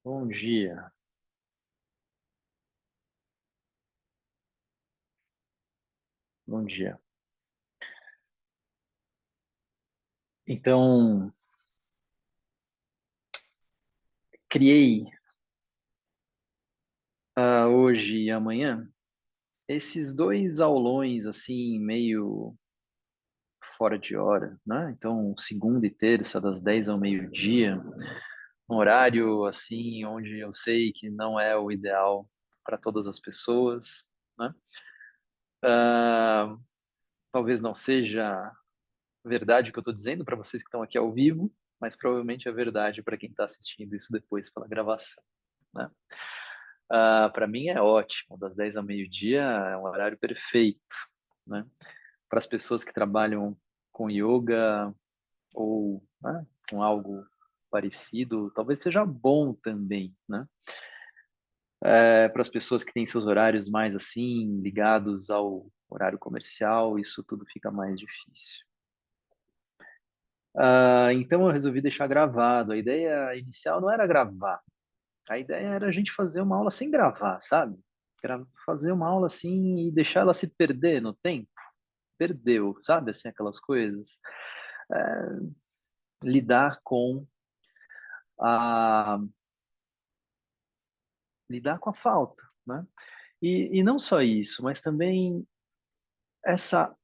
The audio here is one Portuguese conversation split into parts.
Bom dia. Bom dia. Então, criei hoje e amanhã esses dois aulões assim meio fora de hora, né? Então, segunda e terça das 10 ao meio-dia, um horário assim onde eu sei que não é o ideal para todas as pessoas, né? Ah, talvez não seja verdade o que eu estou dizendo para vocês que estão aqui ao vivo, mas provavelmente é verdade para quem está assistindo isso depois pela gravação, né? Para mim é ótimo, das 10 ao meio-dia é um horário perfeito, né? Para as pessoas que trabalham com yoga ou né, com algo parecido, talvez seja bom também, né? Para as pessoas que têm seus horários mais assim, ligados ao horário comercial, isso tudo fica mais difícil. Então eu resolvi deixar gravado. A ideia inicial não era gravar, a ideia era a gente fazer uma aula sem gravar, sabe? Fazer uma aula assim e deixar ela se perder no tempo. Perdeu, sabe? Assim, aquelas coisas. É, lidar com a lidar com a falta, né? E não só isso, mas também essa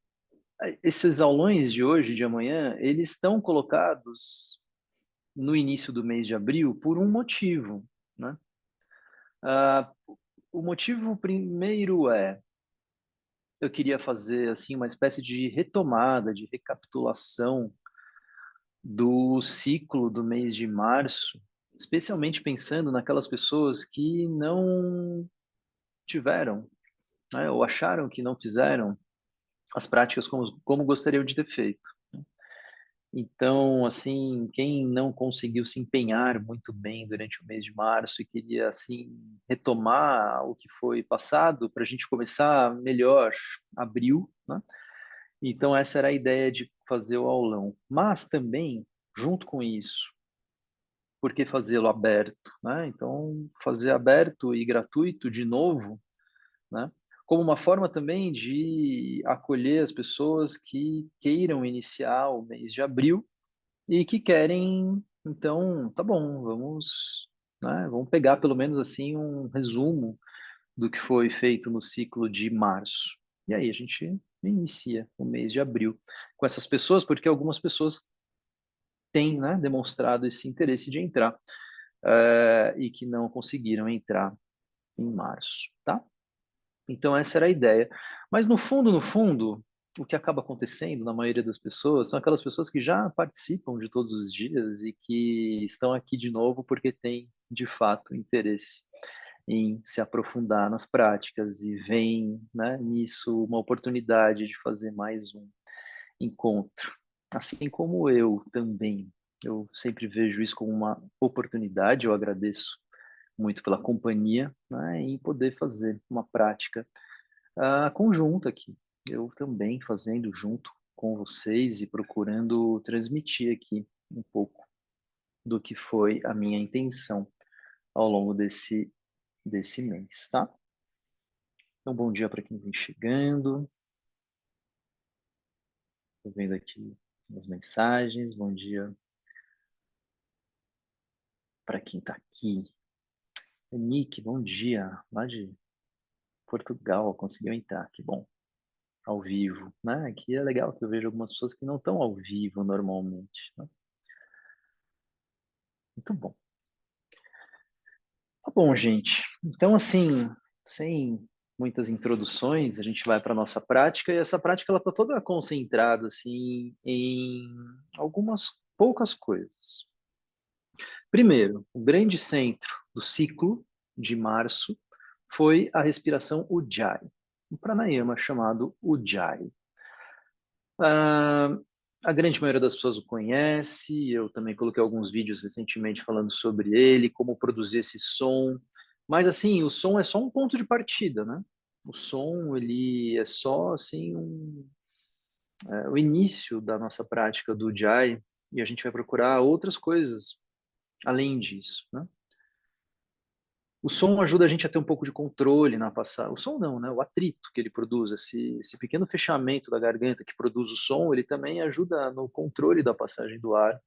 esses aulões de hoje e de amanhã, eles estão colocados no início do mês de abril por um motivo, né? Ah, o motivo primeiro é eu queria fazer assim uma espécie de retomada, de recapitulação do ciclo do mês de março, especialmente pensando naquelas pessoas que não tiveram, né, ou acharam que não fizeram as práticas como gostariam de ter feito. Então, assim, quem não conseguiu se empenhar muito bem durante o mês de março e queria, assim, retomar o que foi passado para a gente começar melhor abril, né? Então, essa era a ideia de fazer o aulão. Mas também, junto com isso, por que fazê-lo aberto, né? Então, fazer aberto e gratuito de novo, né? Como uma forma também de acolher as pessoas que queiram iniciar o mês de abril e que querem, então, tá bom, vamos, né? Vamos pegar pelo menos assim um resumo do que foi feito no ciclo de março. E aí a gente inicia o mês de abril com essas pessoas, porque algumas pessoas têm, né, demonstrado esse interesse de entrar e que não conseguiram entrar em março, tá? Então essa era a ideia. Mas no fundo, o que acaba acontecendo na maioria das pessoas são aquelas pessoas que já participam de todos os dias e que estão aqui de novo porque têm, de fato, interesse em se aprofundar nas práticas e veem, né, nisso uma oportunidade de fazer mais um encontro. Assim como eu também. Eu sempre vejo isso como uma oportunidade, eu agradeço muito pela companhia, né, em poder fazer uma prática conjunta aqui. Eu também fazendo junto com vocês e procurando transmitir aqui um pouco do que foi a minha intenção ao longo desse mês, tá? Então, bom dia para quem vem chegando. Estou vendo aqui as mensagens. Bom dia para quem está aqui. Nick, bom dia. Lá de Portugal, conseguiu entrar. Que bom. Ao vivo, né? Aqui é legal que eu vejo algumas pessoas que não estão ao vivo normalmente, né? Muito bom. Tá bom, gente. Então, assim, sem muitas introduções, a gente vai para a nossa prática e essa prática ela está toda concentrada assim em algumas poucas coisas. Primeiro, o grande centro do ciclo de março foi a respiração Ujjayi, um pranayama chamado Ujjayi. Ah, a grande maioria das pessoas o conhece, eu também coloquei alguns vídeos recentemente falando sobre ele, como produzir esse som. Mas assim, o som é só um ponto de partida, né? O som, ele é só assim o início da nossa prática do Jai, e a gente vai procurar outras coisas além disso, né? O som ajuda a gente a ter um pouco de controle na passagem. O som não, né? O atrito que ele produz, esse pequeno fechamento da garganta que produz o som, ele também ajuda no controle da passagem do ar.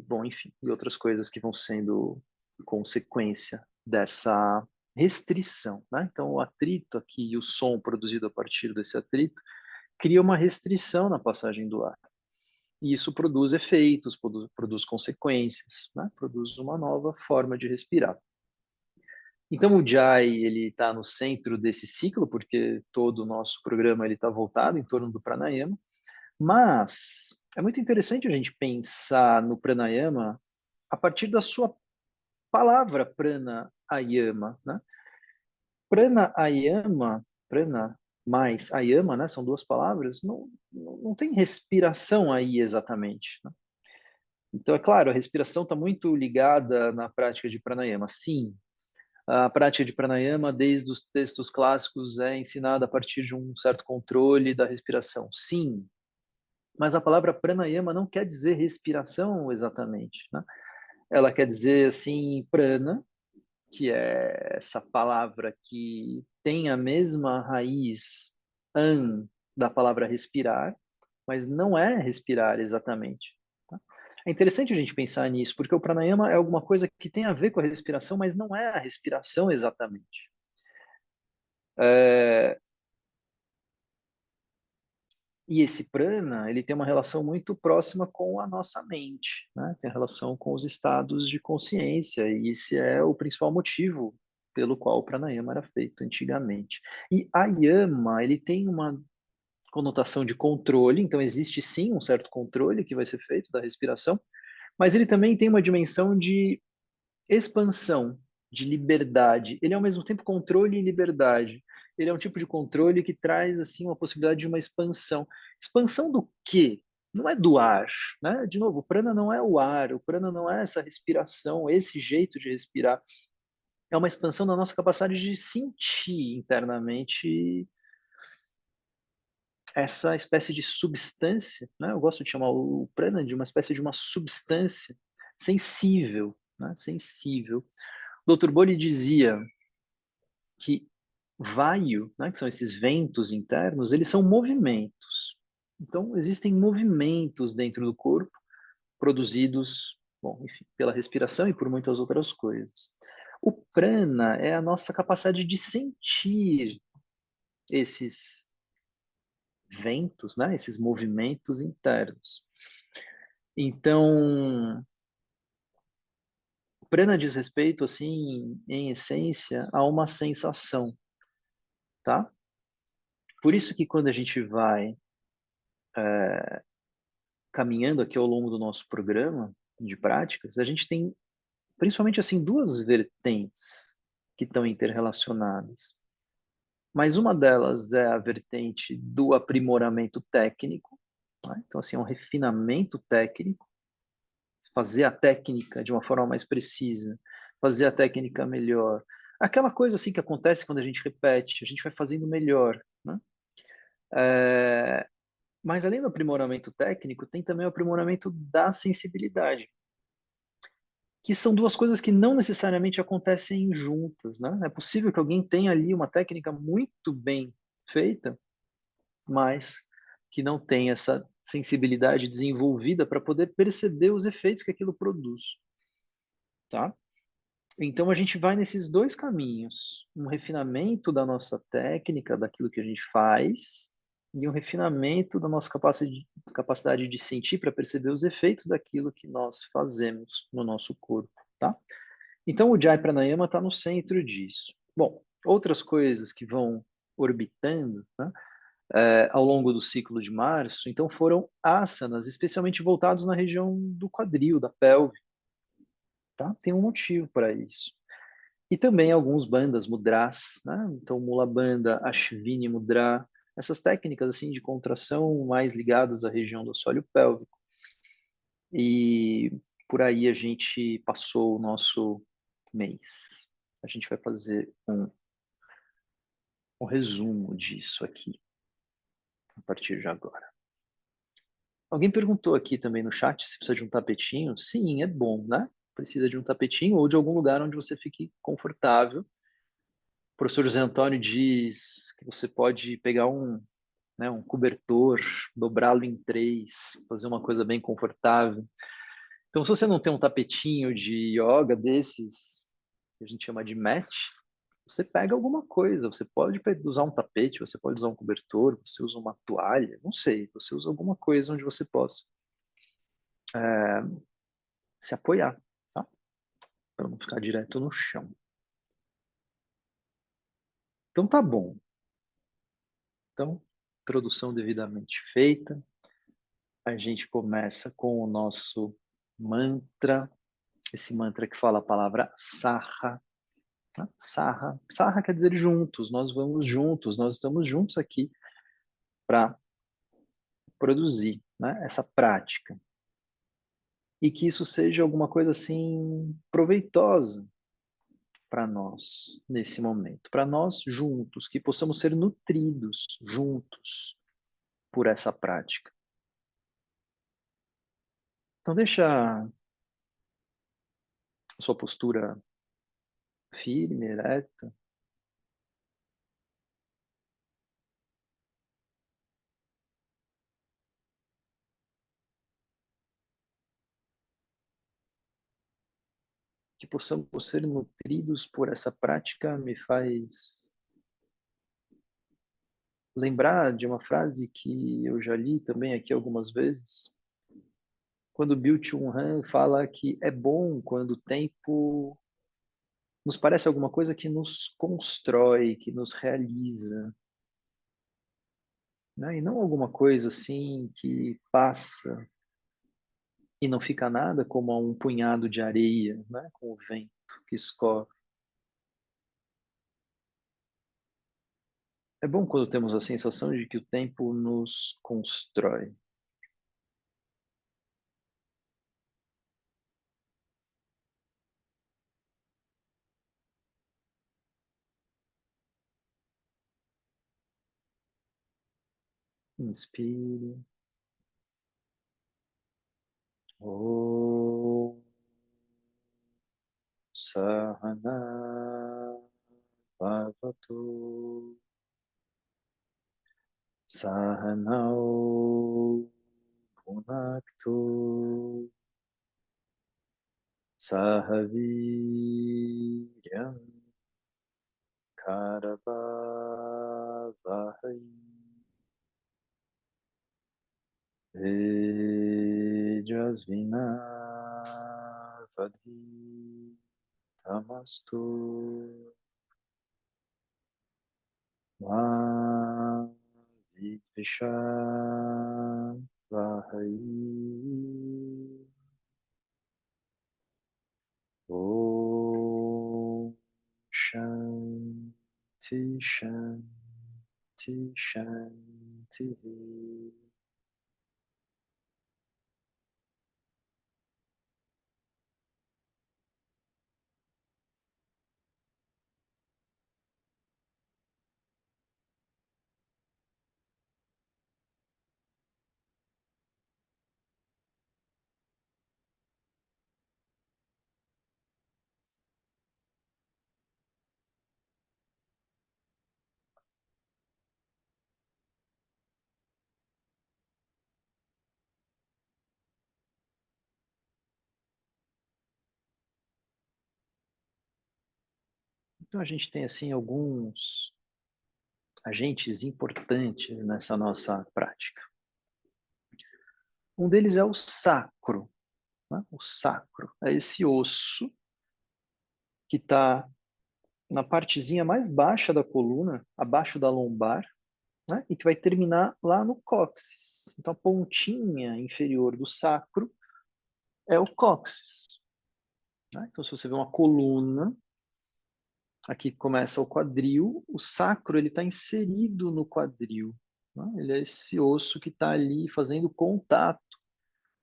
Bom, enfim, e outras coisas que vão sendo consequência dessa restrição, né? Então, o atrito aqui e o som produzido a partir desse atrito cria uma restrição na passagem do ar. E isso produz efeitos, produz consequências, né? Produz uma nova forma de respirar. Então, o Jai, ele está no centro desse ciclo, porque todo o nosso programa ele está voltado em torno do pranayama, mas é muito interessante a gente pensar no pranayama a partir da sua palavra pranayama, né? Pranayama, prana mais ayama, né? São duas palavras, não tem respiração aí exatamente, né? Então, é claro, a respiração está muito ligada na prática de pranayama. Sim, a prática de pranayama, desde os textos clássicos, é ensinada a partir de um certo controle da respiração. Sim, mas a palavra pranayama não quer dizer respiração exatamente, né? Ela quer dizer, assim, prana, que é essa palavra que tem a mesma raiz an da palavra respirar, mas não é respirar exatamente. Tá? É interessante a gente pensar nisso, porque o pranayama é alguma coisa que tem a ver com a respiração, mas não é a respiração exatamente. É, e esse prana, ele tem uma relação muito próxima com a nossa mente, né? Tem relação com os estados de consciência, e esse é o principal motivo pelo qual o pranayama era feito antigamente. E a yama, ele tem uma conotação de controle, então existe sim um certo controle que vai ser feito da respiração, mas ele também tem uma dimensão de expansão, de liberdade. Ele é ao mesmo tempo controle e liberdade. Ele é um tipo de controle que traz assim uma possibilidade de uma expansão. Expansão do quê? Não é do ar, né? De novo, o prana não é o ar, o prana não é essa respiração, esse jeito de respirar. É uma expansão da nossa capacidade de sentir internamente essa espécie de substância, né? Eu gosto de chamar o prana de uma espécie de uma substância sensível, né? Sensível. O Dr. Boni dizia que vaio, né, que são esses ventos internos, eles são movimentos. Então, existem movimentos dentro do corpo produzidos, bom, enfim, pela respiração e por muitas outras coisas. O prana é a nossa capacidade de sentir esses ventos, né, esses movimentos internos. Então, o prana diz respeito, assim, em essência, a uma sensação, tá? Por isso que quando a gente vai caminhando aqui ao longo do nosso programa de práticas, a gente tem principalmente assim duas vertentes que estão interrelacionadas. Mas uma delas é a vertente do aprimoramento técnico, né? Então assim, é um refinamento técnico, fazer a técnica de uma forma mais precisa, fazer a técnica melhor. Aquela coisa assim que acontece quando a gente repete, a gente vai fazendo melhor, né? É, mas além do aprimoramento técnico, tem também o aprimoramento da sensibilidade, que são duas coisas que não necessariamente acontecem juntas, né? É possível que alguém tenha ali uma técnica muito bem feita, mas que não tenha essa sensibilidade desenvolvida para poder perceber os efeitos que aquilo produz, tá? Então a gente vai nesses dois caminhos, um refinamento da nossa técnica, daquilo que a gente faz, e um refinamento da nossa capacidade de sentir para perceber os efeitos daquilo que nós fazemos no nosso corpo, tá? Então o Jai Pranayama está no centro disso. Bom, outras coisas que vão orbitando, né, ao longo do ciclo de março, então foram asanas, especialmente voltados na região do quadril, da pelve, tá? Tem um motivo para isso. E também alguns bandas, mudras, né? Então, Mula Bandha, Ashvini Mudra, essas técnicas assim de contração mais ligadas à região do assoalho pélvico. E por aí a gente passou o nosso mês. A gente vai fazer um resumo disso aqui, a partir de agora. Alguém perguntou aqui também no chat se precisa de um tapetinho. Sim, é bom, né? precisa de um tapetinho ou de algum lugar onde você fique confortável. O professor José Antônio diz que você pode pegar um cobertor, dobrá-lo em três, fazer uma coisa bem confortável. Então, se você não tem um tapetinho de yoga desses, que a gente chama de mat, você pega alguma coisa. Você pode usar um tapete, você pode usar um cobertor, você usa uma toalha, não sei. Você usa alguma coisa onde você possa se apoiar, tá? Para não ficar direto no chão. Então, tá bom. Então, introdução devidamente feita. A gente começa com o nosso mantra, esse mantra que fala a palavra Saha. Né? Saha. Saha quer dizer juntos, nós vamos juntos, nós estamos juntos aqui para produzir, né, essa prática. E que isso seja alguma coisa assim proveitosa para nós nesse momento, para nós juntos, que possamos ser nutridos juntos por essa prática. Então deixa a sua postura firme, ereta. Que possamos ser nutridos por essa prática me faz lembrar de uma frase que eu já li também aqui algumas vezes, quando Byung-Chul Han fala que é bom quando o tempo nos parece alguma coisa que nos constrói, que nos realiza, né? E não alguma coisa assim que passa e não fica nada como um punhado de areia, né? Com o vento que escorre. É bom quando temos a sensação de que o tempo nos constrói. Inspire. Om Sahana Bhavatu Sahanau Bhunaktu Sahaviryam Karavavahai Tejasvinavadhi Tamastu Ma Vidvishavahai Om Shanti Shanti Shanti. Então a gente tem assim alguns agentes importantes nessa nossa prática. Um deles é o sacro, né? O sacro é esse osso que está na partezinha mais baixa da coluna, abaixo da lombar, né? E que vai terminar lá no cóccix. Então a pontinha inferior do sacro é o cóccix. Né? Então se você vê uma coluna, aqui começa o quadril, o sacro ele está inserido no quadril. Né? Ele é esse osso que está ali fazendo contato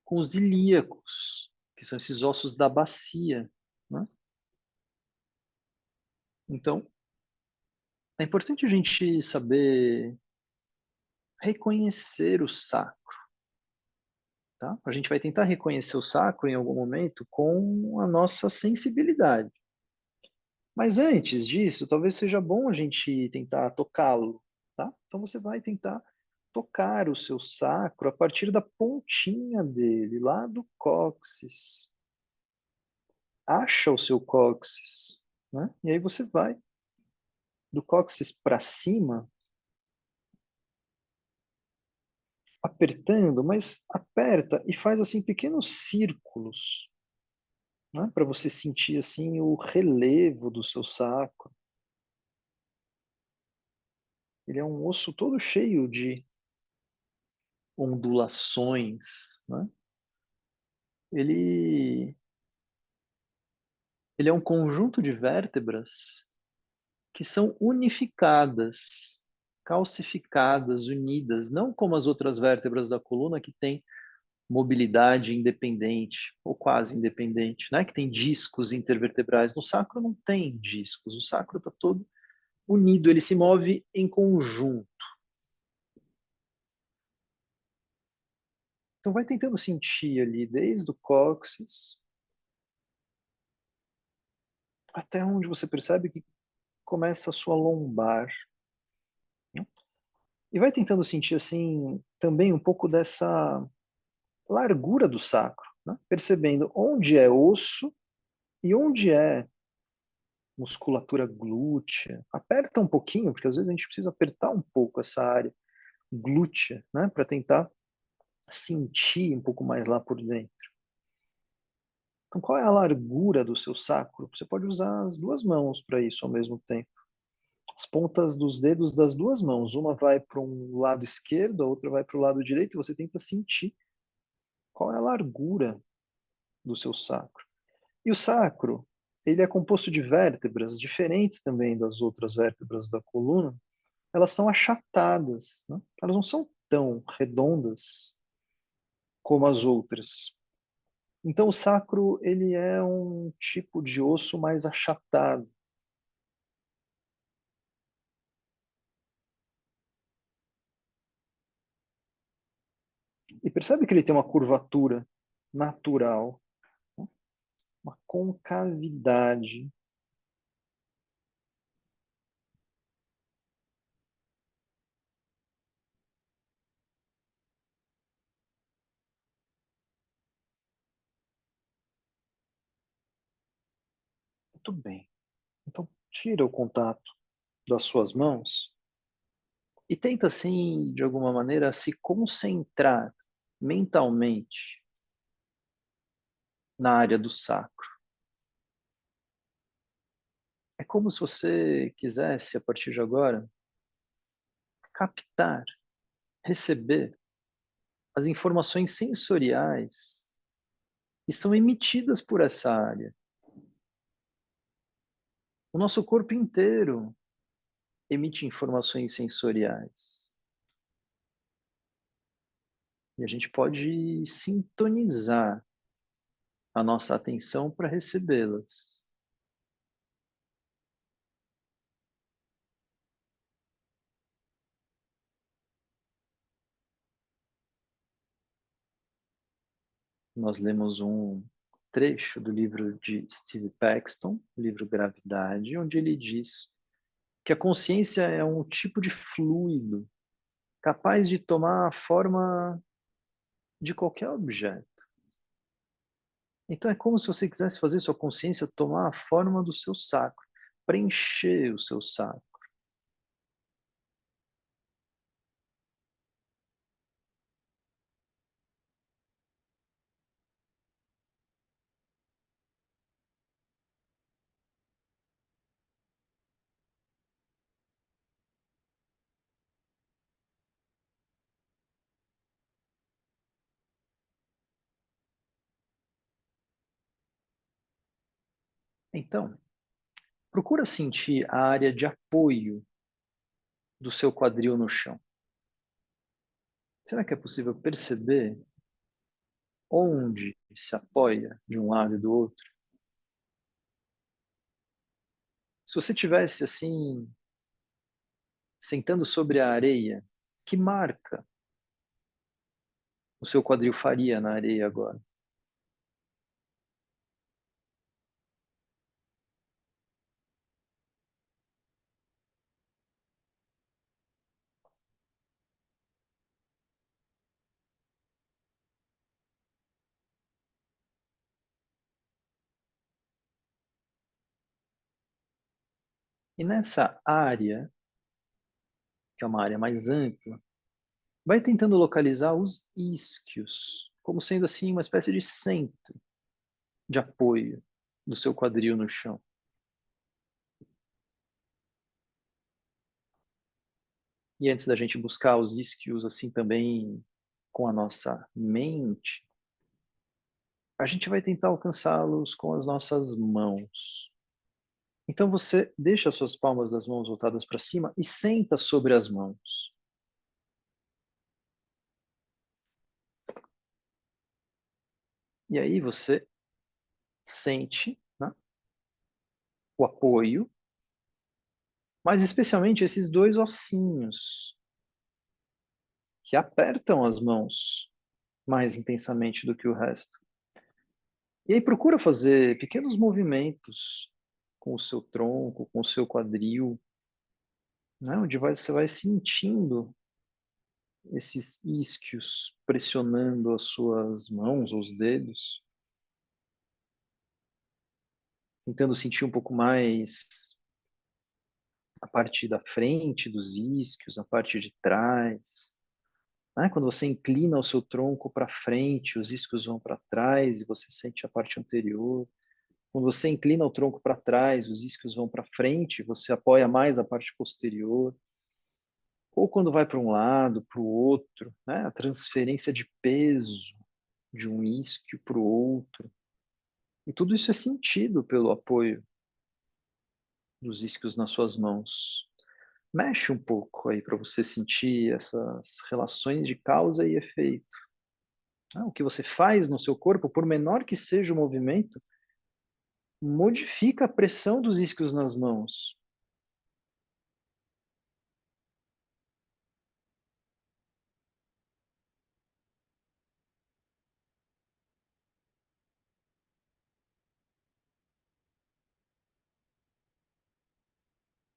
com os ilíacos, que são esses ossos da bacia. Né? Então, é importante a gente saber reconhecer o sacro. tá? A gente vai tentar reconhecer o sacro em algum momento com a nossa sensibilidade. Mas antes disso, talvez seja bom a gente tentar tocá-lo, tá? Então você vai tentar tocar o seu sacro a partir da pontinha dele, lá do cóccix. Acha o seu cóccix, né? E aí você vai do cóccix para cima, apertando, mas aperta e faz assim pequenos círculos, né? Para você sentir assim o relevo do seu sacro. Ele é um osso todo cheio de ondulações, né? Ele, ele é um conjunto de vértebras que são unificadas, calcificadas, unidas, não como as outras vértebras da coluna que têm mobilidade independente, ou quase independente, né? Que tem discos intervertebrais. No sacro não tem discos, o sacro está todo unido, ele se move em conjunto. Então vai tentando sentir ali, desde o cóccix até onde você percebe que começa a sua lombar, né? E vai tentando sentir assim também um pouco dessa largura do sacro, né? Percebendo onde é osso e onde é musculatura glútea. Aperta um pouquinho, porque às vezes a gente precisa apertar um pouco essa área glútea, né? Para tentar sentir um pouco mais lá por dentro. Então, qual é a largura do seu sacro? Você pode usar as duas mãos para isso ao mesmo tempo. As pontas dos dedos das duas mãos. Uma vai para um lado esquerdo, a outra vai para o lado direito, e você tenta sentir qual é a largura do seu sacro. E o sacro, ele é composto de vértebras diferentes também das outras vértebras da coluna. Elas são achatadas, né? Elas não são tão redondas como as outras. Então o sacro, ele é um tipo de osso mais achatado. E percebe que ele tem uma curvatura natural, né? Uma concavidade. Muito bem. Então tira o contato das suas mãos e tenta, assim, de alguma maneira, se concentrar mentalmente na área do sacro. É como se você quisesse, a partir de agora, captar, receber as informações sensoriais que são emitidas por essa área. O nosso corpo inteiro emite informações sensoriais. E a gente pode sintonizar a nossa atenção para recebê-las. Nós lemos um trecho do livro de Steve Paxton, o livro Gravidade, onde ele diz que a consciência é um tipo de fluido capaz de tomar a forma de qualquer objeto. Então é como se você quisesse fazer sua consciência tomar a forma do seu sacro, preencher o seu sacro. Então, procura sentir a área de apoio do seu quadril no chão. Será que é possível perceber onde se apoia de um lado e do outro? Se você tivesse assim, sentando sobre a areia, que marca o seu quadril faria na areia agora? E nessa área, que é uma área mais ampla, vai tentando localizar os isquios, como sendo assim uma espécie de centro de apoio do seu quadril no chão. E antes da gente buscar os isquios assim também com a nossa mente, a gente vai tentar alcançá-los com as nossas mãos. Então você deixa as suas palmas das mãos voltadas para cima e senta sobre as mãos. E aí você sente, né, o apoio, mas especialmente esses dois ossinhos que apertam as mãos mais intensamente do que o resto. E aí procura fazer pequenos movimentos com o seu tronco, com o seu quadril, né, onde você vai sentindo esses isquios pressionando as suas mãos, os dedos, tentando sentir um pouco mais a parte da frente dos isquios, a parte de trás. Né? Quando você inclina o seu tronco para frente, os isquios vão para trás e você sente a parte anterior. Quando você inclina o tronco para trás, os isquios vão para frente, você apoia mais a parte posterior. Ou quando vai para um lado, para o outro, né? A transferência de peso de um isquio para o outro. E tudo isso é sentido pelo apoio dos isquios nas suas mãos. Mexe um pouco aí para você sentir essas relações de causa e efeito. O que você faz no seu corpo, por menor que seja o movimento, modifica a pressão dos isquios nas mãos.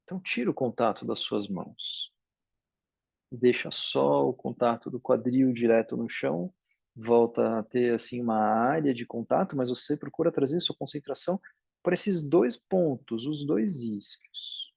Então, tira o contato das suas mãos. Deixa só o contato do quadril direto no chão. Volta a ter assim uma área de contato, mas você procura trazer sua concentração para esses dois pontos, os dois isquios.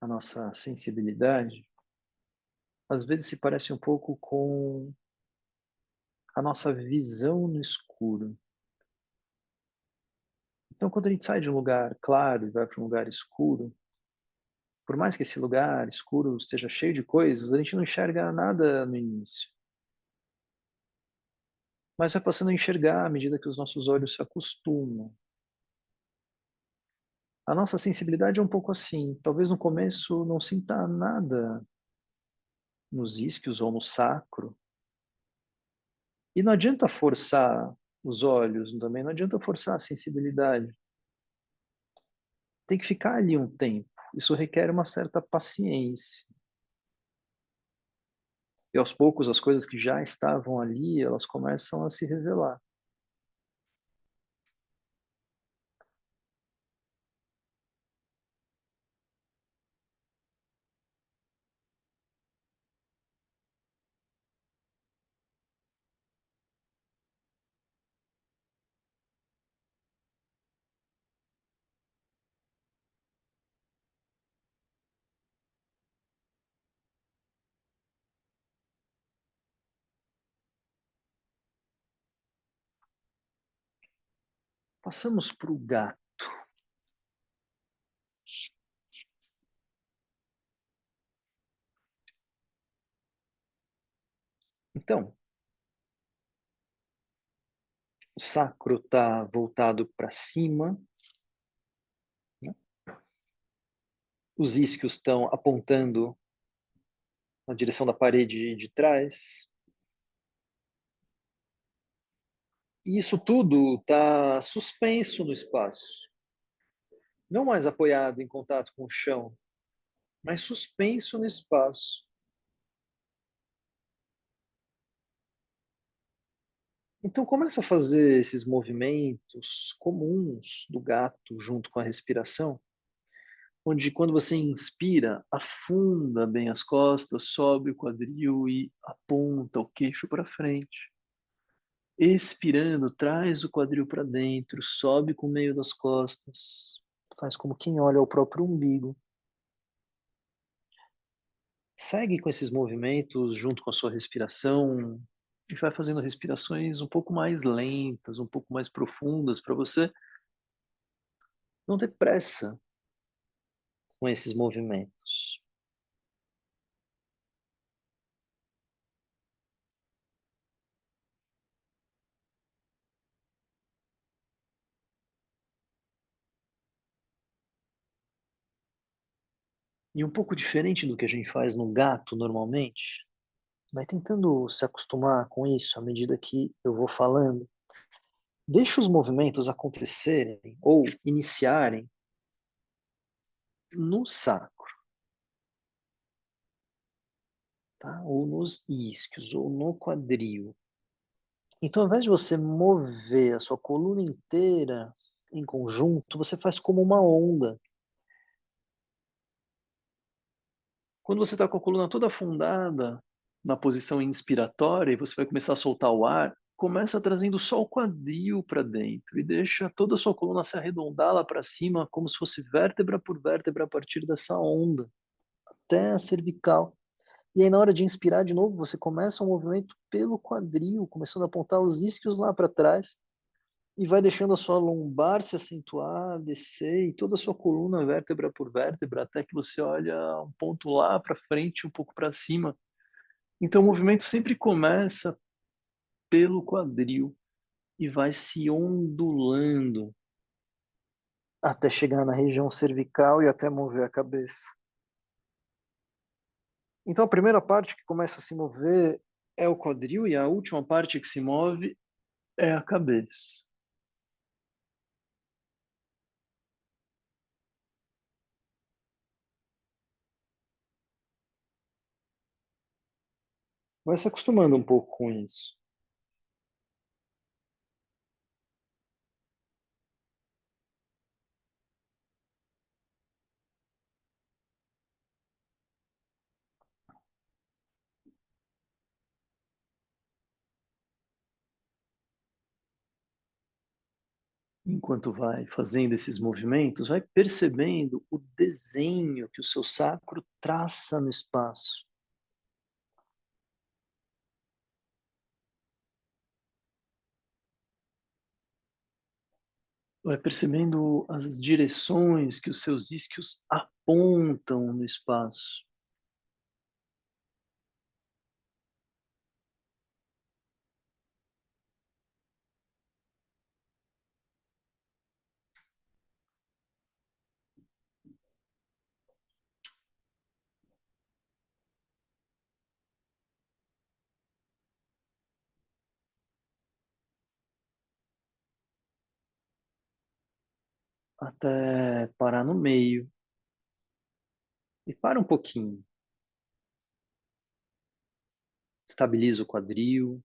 A nossa sensibilidade às vezes se parece um pouco com a nossa visão no escuro. Então, quando a gente sai de um lugar claro e vai para um lugar escuro, por mais que esse lugar escuro esteja cheio de coisas, a gente não enxerga nada no início. Mas vai passando a enxergar à medida que os nossos olhos se acostumam. A nossa sensibilidade é um pouco assim. Talvez no começo não sinta nada nos isquios ou no sacro. E não adianta forçar os olhos também, não adianta forçar a sensibilidade. Tem que ficar ali um tempo. Isso requer uma certa paciência. E aos poucos as coisas que já estavam ali, elas começam a se revelar. Passamos para o gato. Então, o sacro está voltado para cima, né? Os isquios estão apontando na direção da parede de trás. E isso tudo está suspenso no espaço, não mais apoiado em contato com o chão, mas suspenso no espaço. Então começa a fazer esses movimentos comuns do gato junto com a respiração, onde quando você inspira, afunda bem as costas, sobe o quadril e aponta o queixo para frente. Expirando, traz o quadril para dentro, sobe com o meio das costas, faz como quem olha o próprio umbigo. Segue com esses movimentos junto com a sua respiração e vai fazendo respirações um pouco mais lentas, um pouco mais profundas para você não ter pressa com esses movimentos. E um pouco diferente do que a gente faz no gato normalmente, vai tentando se acostumar com isso à medida que eu vou falando. Deixa os movimentos acontecerem ou iniciarem no sacro, tá? Ou nos isquios, ou no quadril. Então, ao invés de você mover a sua coluna inteira em conjunto, você faz como uma onda. Quando você está com a coluna toda afundada na posição inspiratória e você vai começar a soltar o ar, começa trazendo só o quadril para dentro e deixa toda a sua coluna se arredondar lá para cima, como se fosse vértebra por vértebra a partir dessa onda, até a cervical. E aí, na hora de inspirar de novo, você começa um movimento pelo quadril, começando a apontar os isquios lá para trás e vai deixando a sua lombar se acentuar, descer e toda a sua coluna, vértebra por vértebra, até que você olha um ponto lá para frente, um pouco para cima. Então, o movimento sempre começa pelo quadril e vai se ondulando até chegar na região cervical e até mover a cabeça. Então, a primeira parte que começa a se mover é o quadril e a última parte que se move é a cabeça. Vai se acostumando um pouco com isso. Enquanto vai fazendo esses movimentos, vai percebendo o desenho que o seu sacro traça no espaço. Vai percebendo as direções que os seus isquios apontam no espaço. Até parar no meio. E para um pouquinho. Estabiliza o quadril,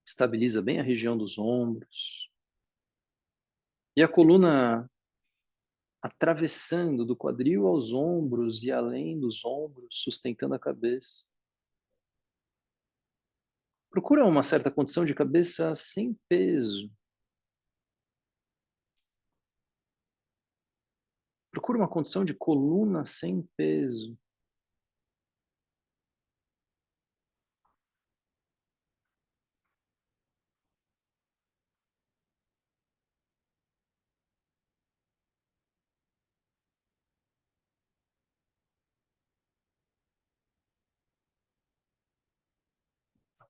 estabiliza bem a região dos ombros. E a coluna atravessando do quadril aos ombros e além dos ombros, sustentando a cabeça. Procura uma certa condição de cabeça sem peso. Procura uma condição de coluna sem peso.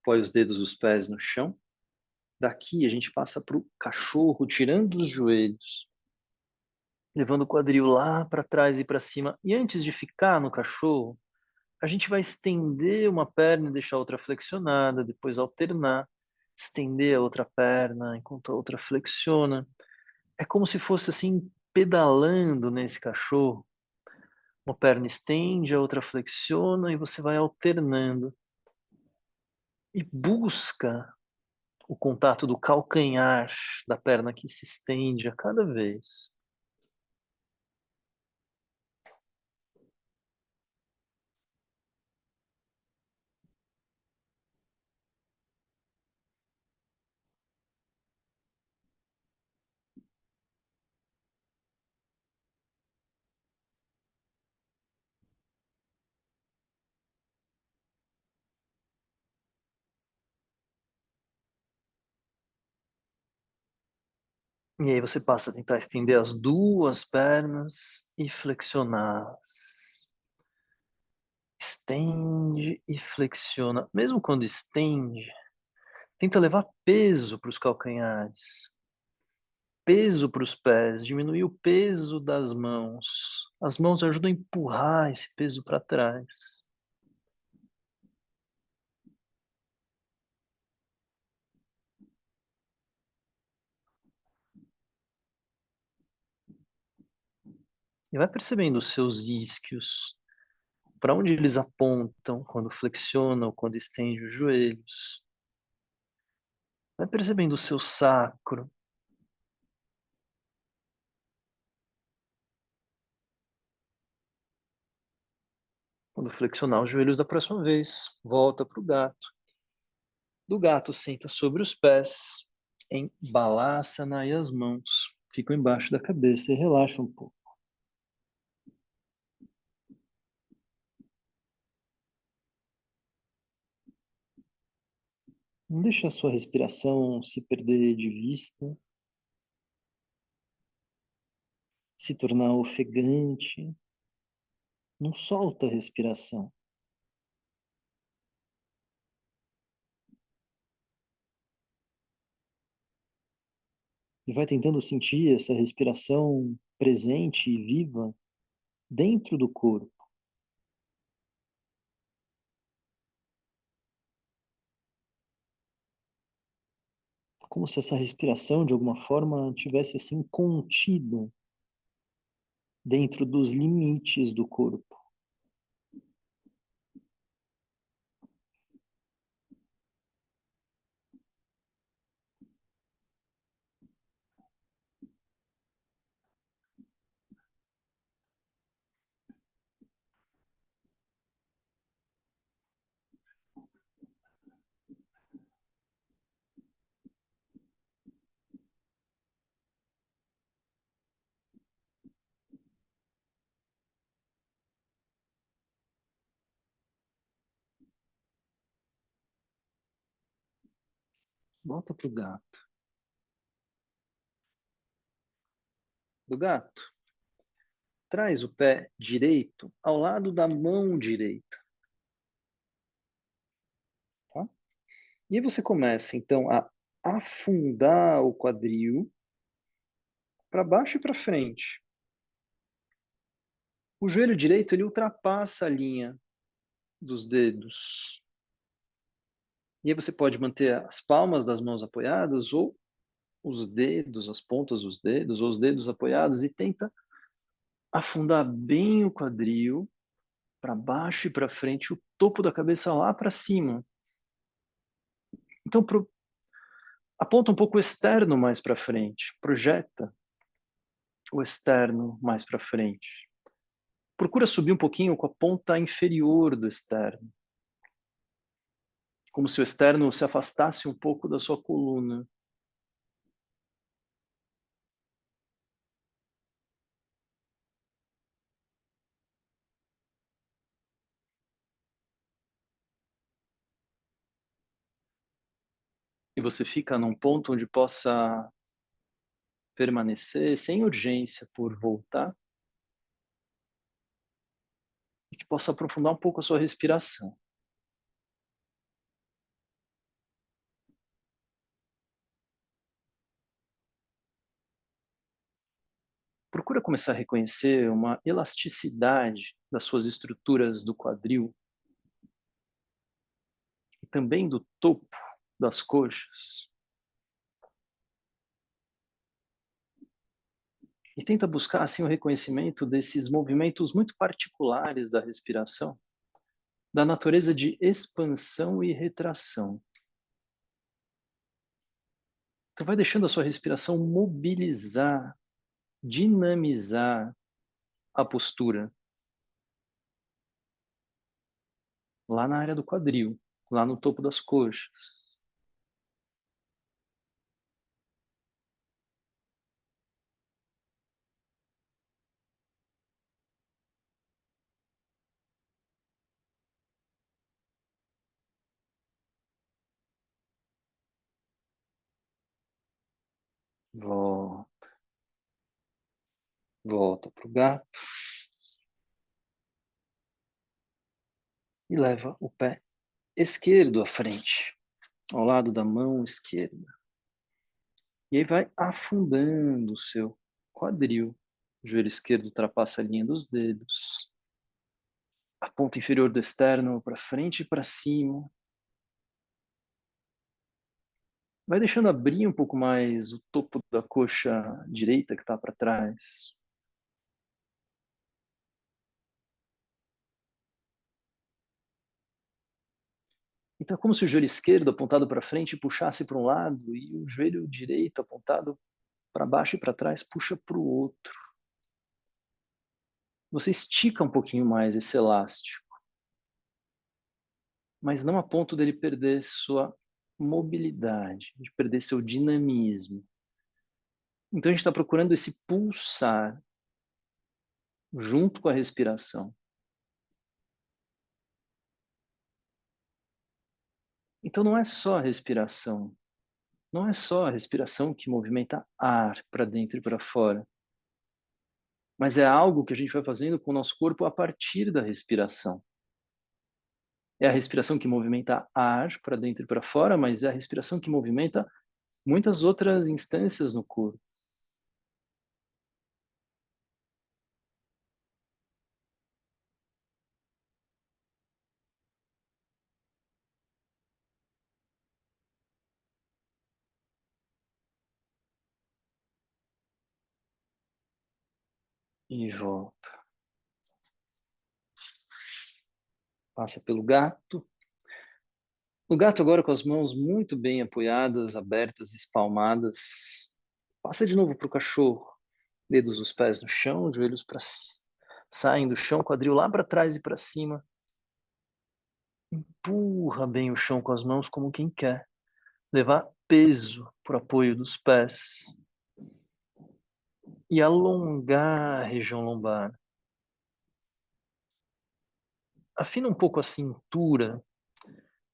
apoia os dedos dos pés no chão. Daqui a gente passa para o cachorro, tirando os joelhos, levando o quadril lá para trás e para cima. E antes de ficar no cachorro, a gente vai estender uma perna e deixar a outra flexionada, depois alternar, estender a outra perna enquanto a outra flexiona. É como se fosse assim, pedalando nesse cachorro. Uma perna estende, a outra flexiona e você vai alternando. E busca o contato do calcanhar da perna que se estende a cada vez. E aí você passa a tentar estender as duas pernas e flexioná-las. Estende e flexiona. Mesmo quando estende, tenta levar peso para os calcanhares, peso para os pés, diminuir o peso das mãos. As mãos ajudam a empurrar esse peso para trás. E vai percebendo os seus isquios, para onde eles apontam quando flexionam, quando estende os joelhos. Vai percebendo o seu sacro. Quando flexionar os joelhos da próxima vez, volta para o gato. Do gato, senta sobre os pés, em Balasana, e as mãos ficam embaixo da cabeça e relaxa um pouco. Não deixa a sua respiração se perder de vista, se tornar ofegante. Não solta a respiração. E vai tentando sentir essa respiração presente e viva dentro do corpo. Como se essa respiração, de alguma forma, tivesse assim contida dentro dos limites do corpo. Volta para o gato. Do gato, traz o pé direito ao lado da mão direita. Tá? E aí você começa, então, a afundar o quadril para baixo e para frente. O joelho direito, ele ultrapassa a linha dos dedos. E aí você pode manter as palmas das mãos apoiadas ou os dedos, as pontas dos dedos, ou os dedos apoiados e tenta afundar bem o quadril para baixo e para frente, o topo da cabeça lá para cima. Então, aponta um pouco o externo mais para frente, projeta o externo mais para frente. Procura subir um pouquinho com a ponta inferior do externo, como se o externo se afastasse um pouco da sua coluna. E você fica num ponto onde possa permanecer sem urgência por voltar e que possa aprofundar um pouco a sua respiração. começar a reconhecer uma elasticidade das suas estruturas do quadril e também do topo das coxas. E tenta buscar assim o reconhecimento desses movimentos muito particulares da respiração, da natureza de expansão e retração. Então vai deixando a sua respiração mobilizar, dinamizar a postura lá na área do quadril, lá no topo das coxas. Volta, volta para o gato e leva o pé esquerdo à frente, ao lado da mão esquerda. E aí vai afundando o seu quadril. O joelho esquerdo ultrapassa a linha dos dedos. A ponta inferior do externo para frente e para cima. Vai deixando abrir um pouco mais o topo da coxa direita que está para trás. Então é como se o joelho esquerdo apontado para frente puxasse para um lado e o joelho direito apontado para baixo e para trás puxa para o outro. Você estica um pouquinho mais esse elástico, mas não a ponto dele perder sua mobilidade, de perder seu dinamismo. Então a gente está procurando esse pulsar junto com a respiração. Então não é só a respiração, não é só a respiração que movimenta ar para dentro e para fora, mas é algo que a gente vai fazendo com o nosso corpo a partir da respiração. É a respiração que movimenta ar para dentro e para fora, mas é a respiração que movimenta muitas outras instâncias no corpo. E volta. Passa pelo gato. O gato agora com as mãos muito bem apoiadas, abertas, espalmadas. Passa de novo para o cachorro. Dedos dos pés no chão, joelhos saem do chão, quadril lá para trás e para cima. Empurra bem o chão com as mãos como quem quer levar peso para o apoio dos pés e alongar a região lombar. Afina um pouco a cintura.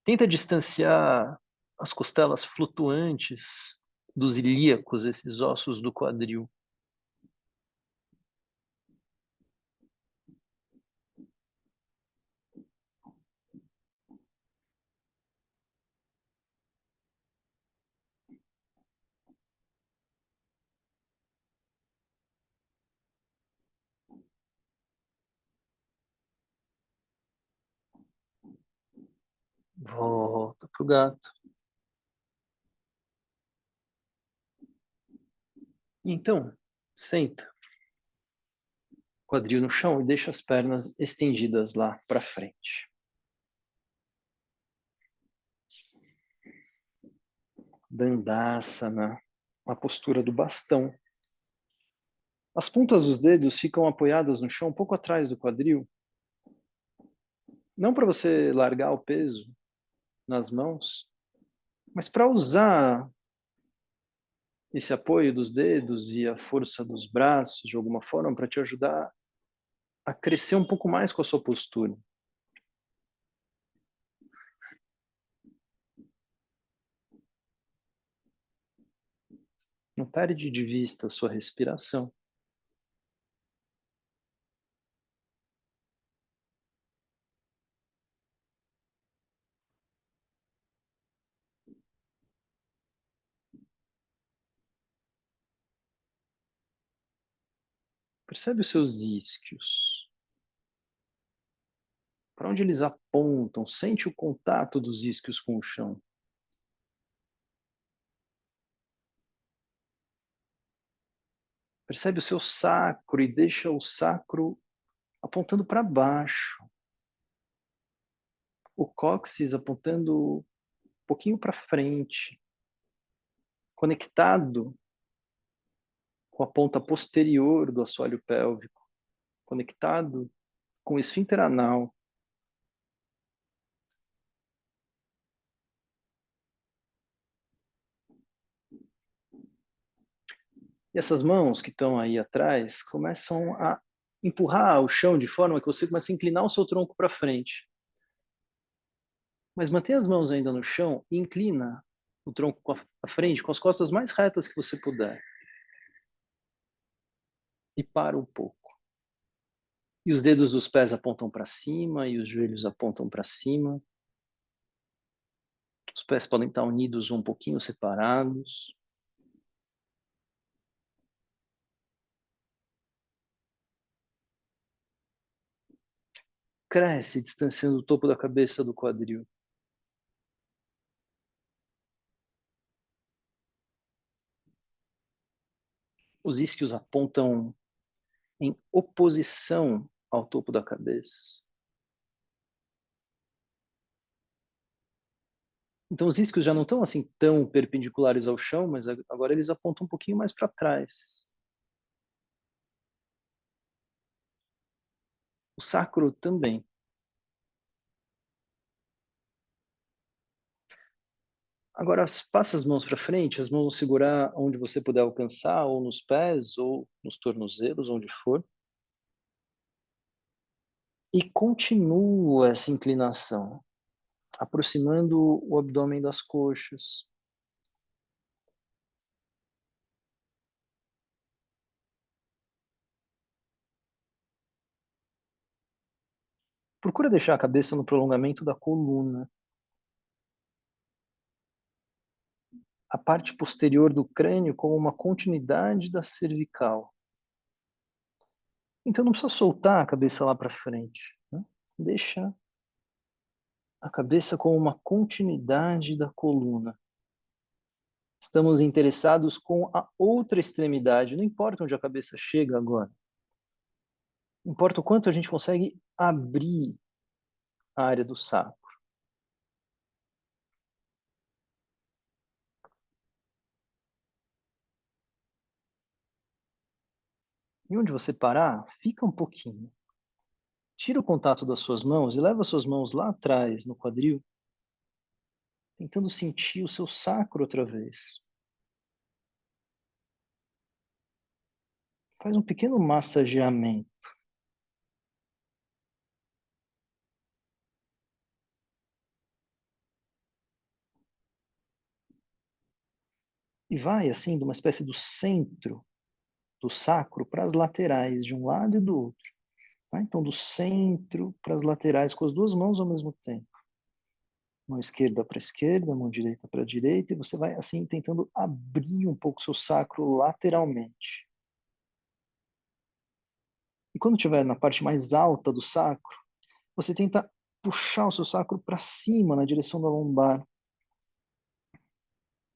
Tenta distanciar as costelas flutuantes dos ilíacos, esses ossos do quadril. Volta pro gato. Então, senta, quadril no chão e deixa as pernas estendidas lá para frente. Dandasana, a postura do bastão. As pontas dos dedos ficam apoiadas no chão um pouco atrás do quadril. Não para você largar o peso nas mãos, mas para usar esse apoio dos dedos e a força dos braços de alguma forma para te ajudar a crescer um pouco mais com a sua postura. Não perde de vista a sua respiração. Percebe os seus isquios. Para onde eles apontam? Sente o contato dos isquios com o chão. Percebe o seu sacro e deixa o sacro apontando para baixo. O cóccix apontando um pouquinho para frente. Conectado com a ponta posterior do assoalho pélvico. Conectado com o esfíncter anal. E essas mãos que estão aí atrás começam a empurrar o chão de forma que você começa a inclinar o seu tronco para frente. Mas mantenha as mãos ainda no chão e inclina o tronco para frente com as costas mais retas que você puder. E para um pouco. E os dedos dos pés apontam para cima e os joelhos apontam para cima. Os pés podem estar unidos ou um pouquinho separados. Cresce, distanciando o topo da cabeça do quadril. Os isquios apontam em oposição ao topo da cabeça. Então os isquios já não estão assim tão perpendiculares ao chão, mas agora eles apontam um pouquinho mais para trás. O sacro também. Agora passa as mãos para frente, as mãos vão segurar onde você puder alcançar, ou nos pés, ou nos tornozelos, onde for. E continua essa inclinação, aproximando o abdômen das coxas. Procura deixar a cabeça no prolongamento da coluna. A parte posterior do crânio como uma continuidade da cervical. Então não precisa soltar a cabeça lá para frente. Né? Deixa a cabeça como uma continuidade da coluna. Estamos interessados com a outra extremidade, não importa onde a cabeça chega agora. Importa o quanto a gente consegue abrir a área do sacro. E onde você parar, fica um pouquinho. Tira o contato das suas mãos e leva as suas mãos lá atrás, no quadril, tentando sentir o seu sacro outra vez. Faz um pequeno massageamento. E vai, assim, de uma espécie do centro do sacro para as laterais, de um lado e do outro. Tá? Então, do centro para as laterais, com as duas mãos ao mesmo tempo. Mão esquerda para a esquerda, mão direita para a direita, e você vai, assim, tentando abrir um pouco o seu sacro lateralmente. E quando estiver na parte mais alta do sacro, você tenta puxar o seu sacro para cima, na direção da lombar.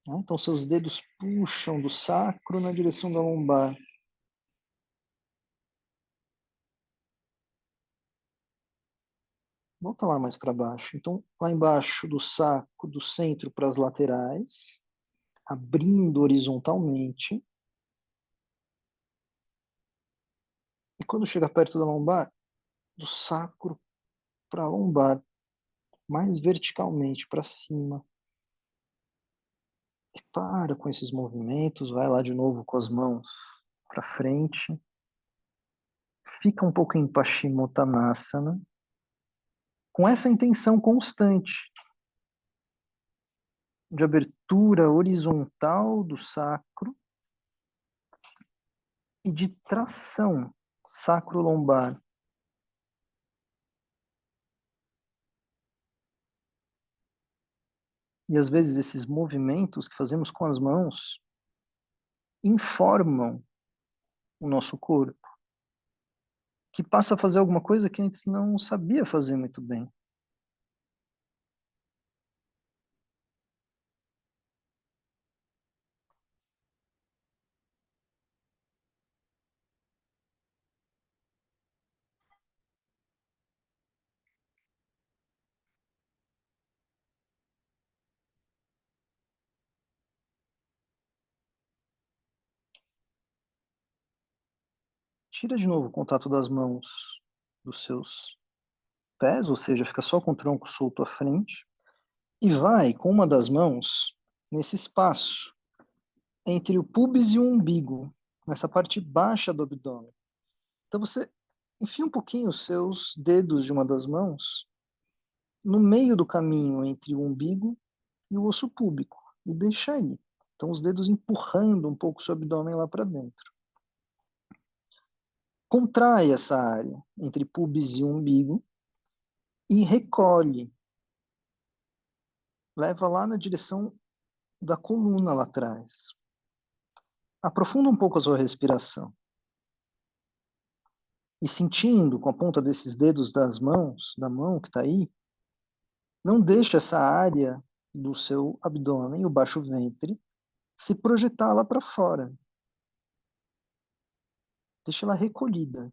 Então, seus dedos puxam do sacro na direção da lombar. Volta lá mais para baixo. Então, lá embaixo do sacro, do centro para as laterais, abrindo horizontalmente. E quando chega perto da lombar, do sacro para a lombar, mais verticalmente para cima. E para com esses movimentos, vai lá de novo com as mãos para frente. Fica um pouco em Paschimottanasana, com essa intenção constante de abertura horizontal do sacro e de tração sacro-lombar. E às vezes esses movimentos que fazemos com as mãos informam o nosso corpo. que passa a fazer alguma coisa que antes não sabia fazer muito bem. Tira de novo o contato das mãos dos seus pés, ou seja, fica só com o tronco solto à frente, e vai com uma das mãos nesse espaço entre o pubis e o umbigo, nessa parte baixa do abdômen. Então você enfia um pouquinho os seus dedos de uma das mãos no meio do caminho entre o umbigo e o osso púbico e deixa aí. Então os dedos empurrando um pouco o seu abdômen lá para dentro. Contrai essa área entre pubis e umbigo e recolhe. Leva lá na direção da coluna lá atrás. Aprofunda um pouco a sua respiração. E sentindo com a ponta desses dedos das mãos, da mão que está aí, não deixe essa área do seu abdômen, o baixo ventre, se projetar lá para fora. Deixa ela recolhida.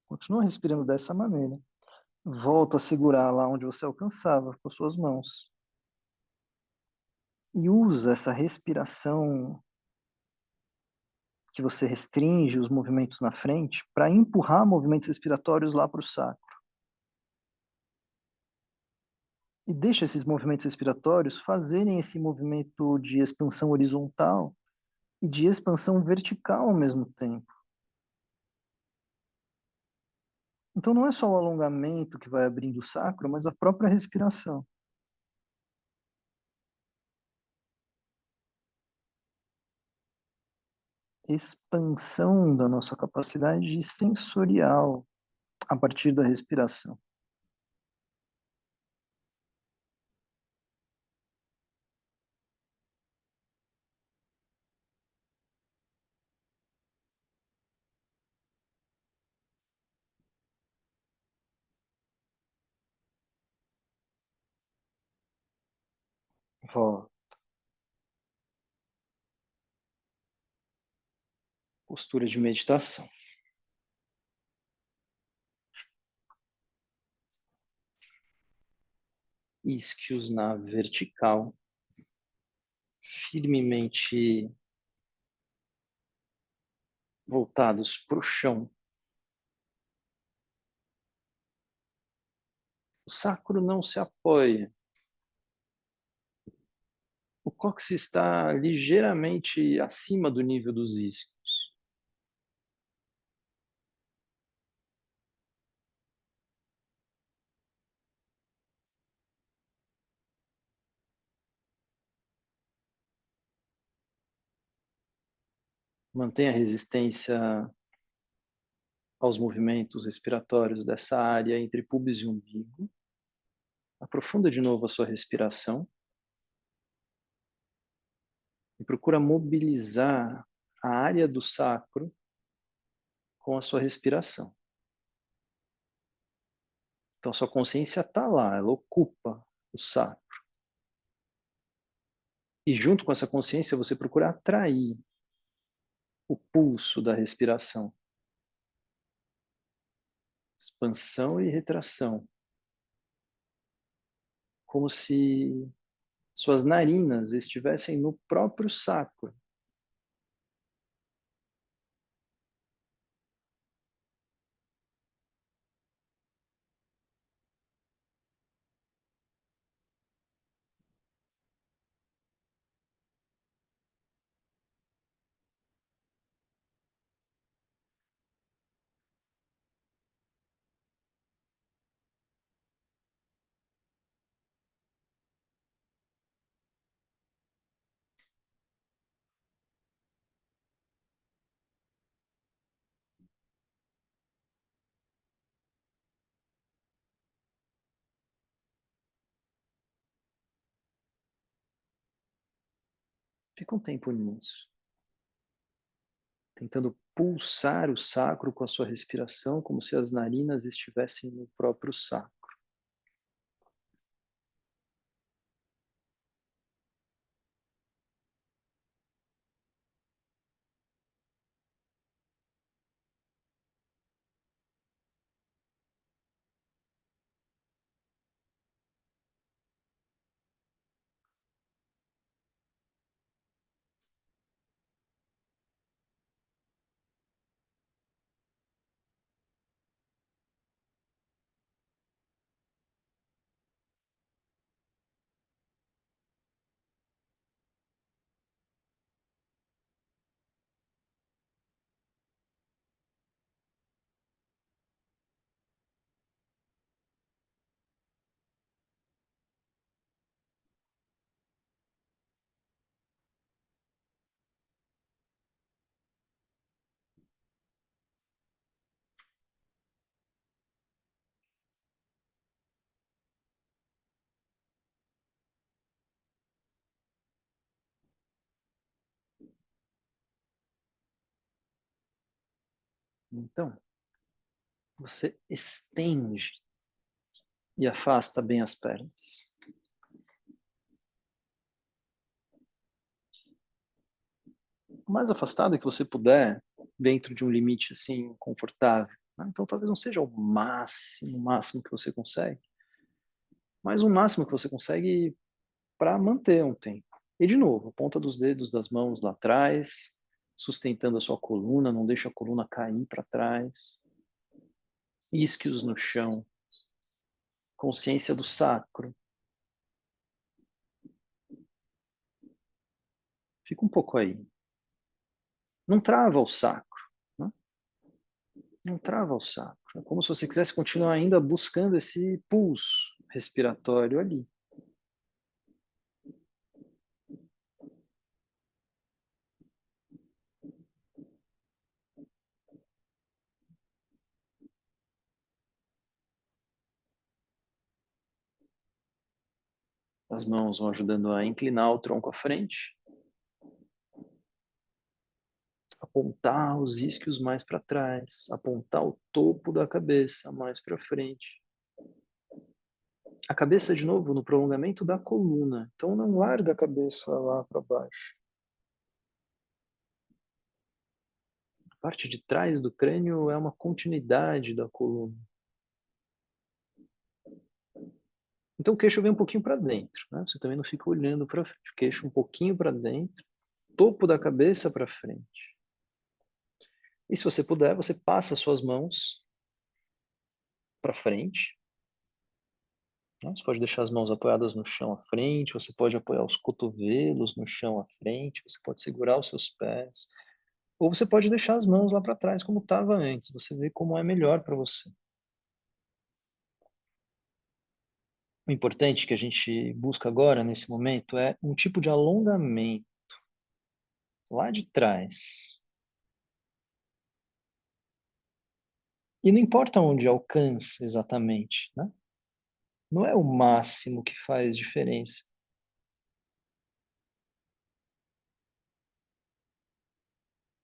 Continua respirando dessa maneira. Volta a segurar lá onde você alcançava com as suas mãos. E usa essa respiração que você restringe os movimentos na frente para empurrar movimentos respiratórios lá para o sacro. E deixa esses movimentos respiratórios fazerem esse movimento de expansão horizontal e de expansão vertical ao mesmo tempo. Então não é só o alongamento que vai abrindo o sacro, mas a própria respiração. Expansão da nossa capacidade sensorial a partir da respiração. Ó, postura de meditação. Isquios na vertical, firmemente voltados para o chão. O sacro não se apoia. O cóccix está ligeiramente acima do nível dos isquios. Mantenha a resistência aos movimentos respiratórios dessa área entre pubis e umbigo. Aprofunda de novo a sua respiração e procura mobilizar a área do sacro com a sua respiração. Então, sua consciência está lá, ela ocupa o sacro. E junto com essa consciência, você procura atrair o pulso da respiração. Expansão e retração. Como se suas narinas estivessem no próprio sacro. Fica um tempo nisso, tentando pulsar o sacro com a sua respiração, como se as narinas estivessem no próprio sacro. Então, você estende e afasta bem as pernas. O mais afastado que você puder, dentro de um limite assim confortável. Né? Então, talvez não seja o máximo que você consegue, mas o máximo que você consegue para manter um tempo. E de novo, a ponta dos dedos das mãos lá atrás, sustentando a sua coluna, não deixa a coluna cair para trás. Isquios no chão, consciência do sacro. Fica um pouco aí. Não trava o sacro. Né? Não trava o sacro. É como se você quisesse continuar ainda buscando esse pulso respiratório ali. As mãos vão ajudando a inclinar o tronco à frente, apontar os isquios mais para trás, apontar o topo da cabeça mais para frente. A cabeça, de novo, no prolongamento da coluna. Então, não larga a cabeça lá para baixo. A parte de trás do crânio é uma continuidade da coluna. Então, o queixo vem um pouquinho para dentro. Né? Você também não fica olhando para frente. O queixo um pouquinho para dentro, topo da cabeça para frente. E se você puder, você passa as suas mãos para frente. Né? Você pode deixar as mãos apoiadas no chão à frente, você pode apoiar os cotovelos no chão à frente, você pode segurar os seus pés, ou você pode deixar as mãos lá para trás, como estava antes. Você vê como é melhor para você. O importante que a gente busca agora, nesse momento, é um tipo de alongamento lá de trás. E não importa onde alcança exatamente, né? Não é o máximo que faz diferença.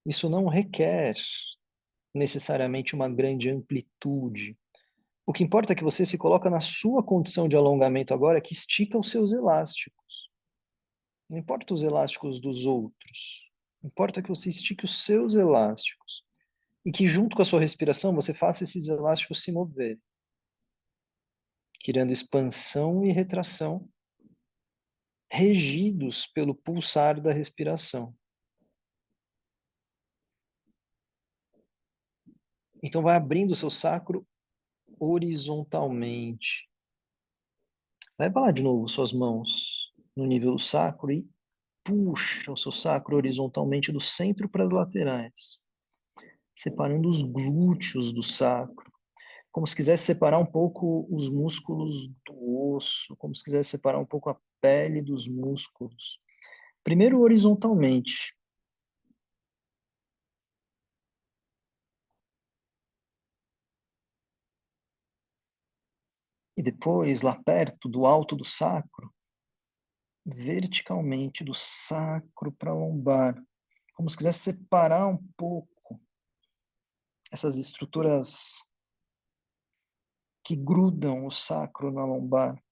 Isso não requer necessariamente uma grande amplitude. O que importa é que você se coloca na sua condição de alongamento agora, que estica os seus elásticos. Não importa os elásticos dos outros. Importa que você estique os seus elásticos. E que junto com a sua respiração você faça esses elásticos se moverem, criando expansão e retração, regidos pelo pulsar da respiração. Então vai abrindo o seu sacro horizontalmente. Leva lá de novo suas mãos no nível do sacro e puxa o seu sacro horizontalmente do centro para as laterais, separando os glúteos do sacro, como se quisesse separar um pouco os músculos do osso, como se quisesse separar um pouco a pele dos músculos. Primeiro horizontalmente. E depois, lá perto do alto do sacro, verticalmente do sacro para a lombar, como se quisesse separar um pouco essas estruturas que grudam o sacro na lombar,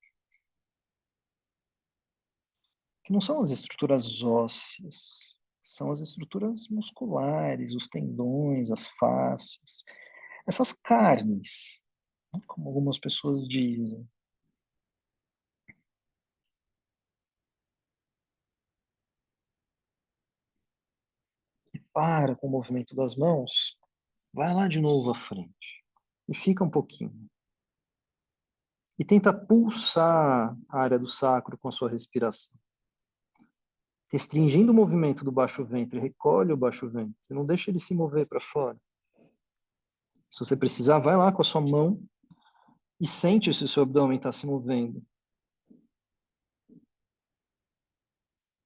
que não são as estruturas ósseas, são as estruturas musculares, os tendões, as fáscias, essas carnes, como algumas pessoas dizem. E para com o movimento das mãos, vai lá de novo à frente e fica um pouquinho. E tenta pulsar a área do sacro com a sua respiração. Restringindo o movimento do baixo ventre, recolhe o baixo ventre, não deixa ele se mover para fora. Se você precisar, vai lá com a sua mão e sente se o seu abdômen está se movendo.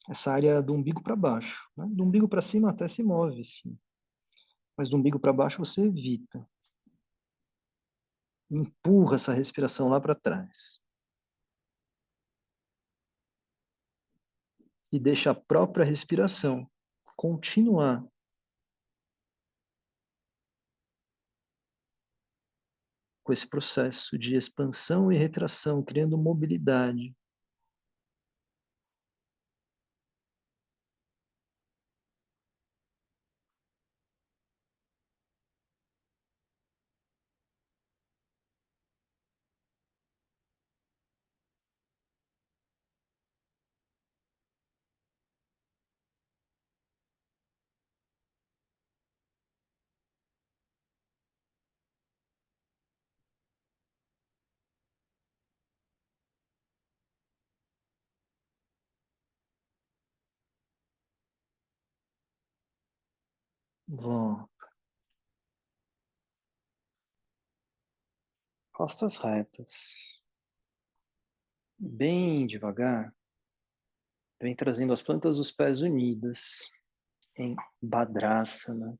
Essa área do umbigo para baixo. Né? Do umbigo para cima até se move, sim. Mas do umbigo para baixo você evita. Empurra essa respiração lá para trás. E deixa a própria respiração continuar com esse processo de expansão e retração, criando mobilidade. Volta. Costas retas. Bem devagar. Vem trazendo as plantas dos pés unidas em Bhadrasana.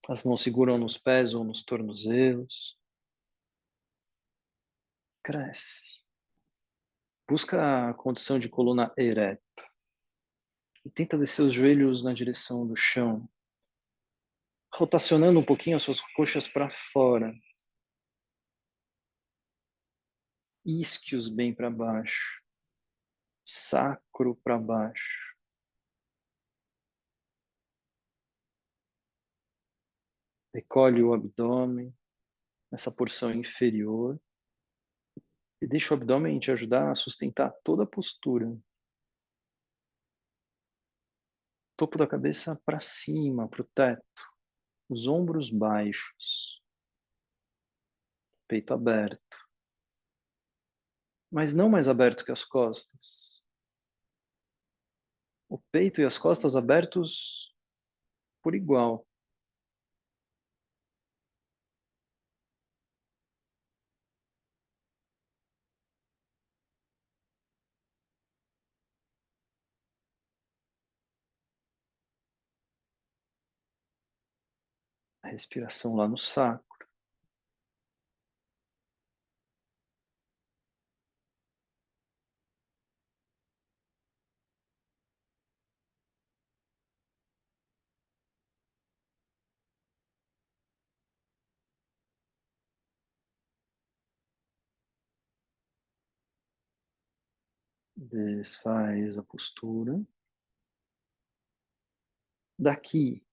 As mãos seguram nos pés ou nos tornozelos. Cresce. Busca a condição de coluna ereta. E tenta descer os joelhos na direção do chão. Rotacionando um pouquinho as suas coxas para fora. Isquios bem para baixo. Sacro para baixo. Recolhe o abdômen nessa porção inferior. E deixa o abdômen te ajudar a sustentar toda a postura. Topo da cabeça para cima, para o teto. Os ombros baixos. Peito aberto. Mas não mais aberto que as costas. O peito e as costas abertos por igual. A respiração lá no sacro. Desfaz a postura. Daqui,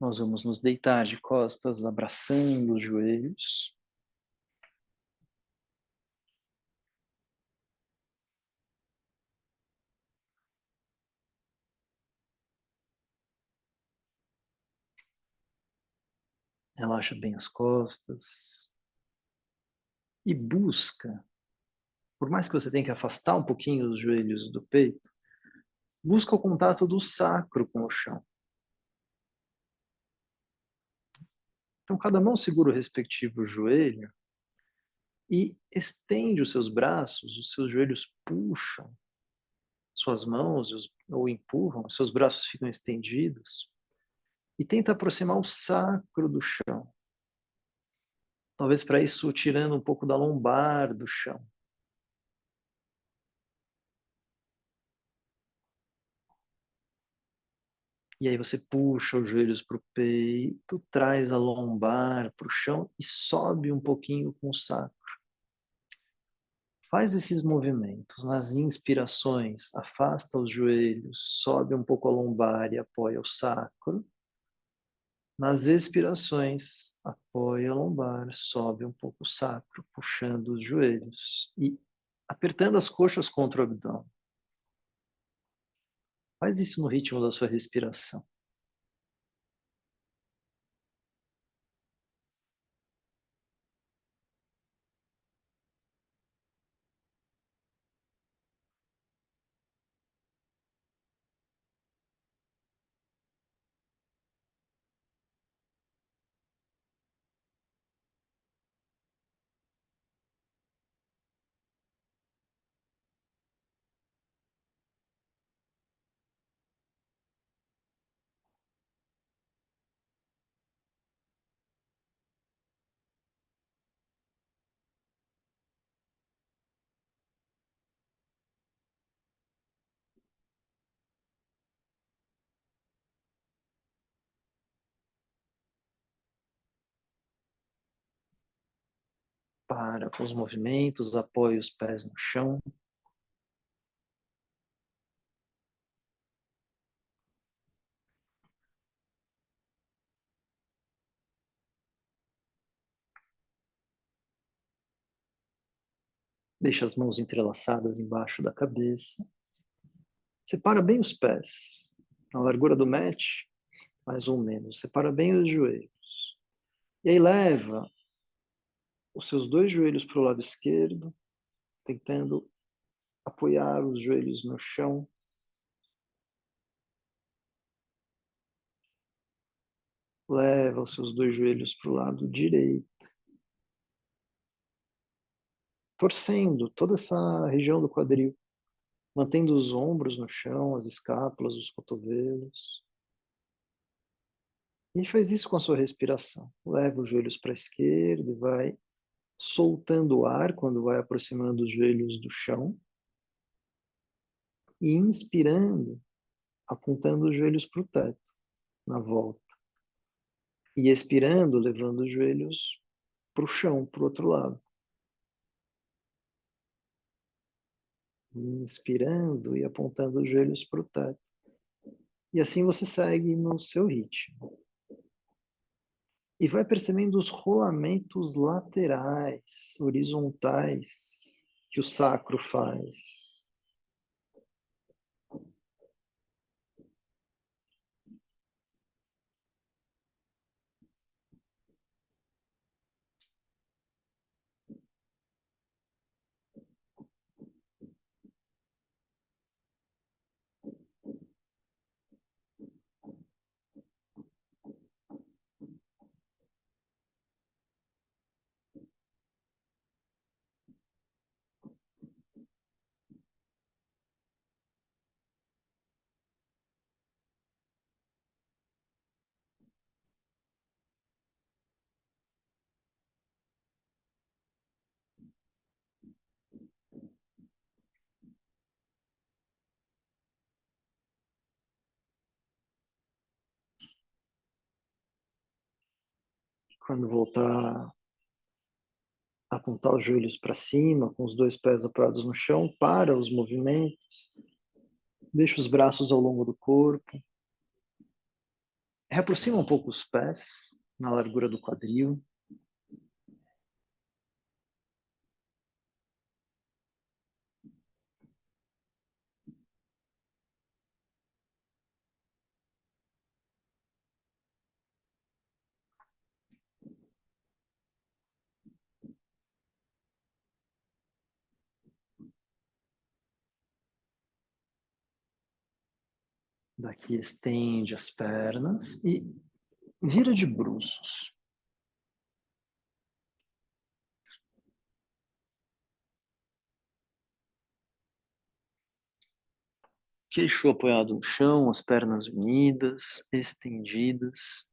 nós vamos nos deitar de costas, abraçando os joelhos. Relaxa bem as costas. E busca, por mais que você tenha que afastar um pouquinho os joelhos do peito, busca o contato do sacro com o chão. Então, cada mão segura o respectivo joelho e estende os seus braços, os seus joelhos puxam suas mãos ou empurram, os seus braços ficam estendidos e tenta aproximar o sacro do chão. Talvez para isso tirando um pouco da lombar do chão. E aí você puxa os joelhos para o peito, traz a lombar para o chão e sobe um pouquinho com o sacro. Faz esses movimentos. Nas inspirações, afasta os joelhos, sobe um pouco a lombar e apoia o sacro. Nas expirações, apoia a lombar, sobe um pouco o sacro, puxando os joelhos e apertando as coxas contra o abdômen. Faz isso no ritmo da sua respiração. Para com os movimentos, apoia os pés no chão. Deixa as mãos entrelaçadas embaixo da cabeça. Separa bem os pés. Na largura do mat, mais ou menos. Separa bem os joelhos. E aí leva os seus dois joelhos para o lado esquerdo, tentando apoiar os joelhos no chão. Leva os seus dois joelhos para o lado direito, torcendo toda essa região do quadril, mantendo os ombros no chão, as escápulas, os cotovelos. E faz isso com a sua respiração. Leva os joelhos para a esquerda e vai soltando o ar quando vai aproximando os joelhos do chão. E inspirando, apontando os joelhos para o teto, na volta. E expirando, levando os joelhos para o chão, para o outro lado. Inspirando e apontando os joelhos para o teto. E assim você segue no seu ritmo. E vai percebendo os rolamentos laterais, horizontais, que o sacro faz. Quando voltar a apontar os joelhos para cima, com os dois pés apoiados no chão, para os movimentos. Deixa os braços ao longo do corpo. Reaproxima um pouco os pés na largura do quadril. Daqui estende as pernas e vira de bruços. Queixo apoiado no chão, as pernas unidas, estendidas.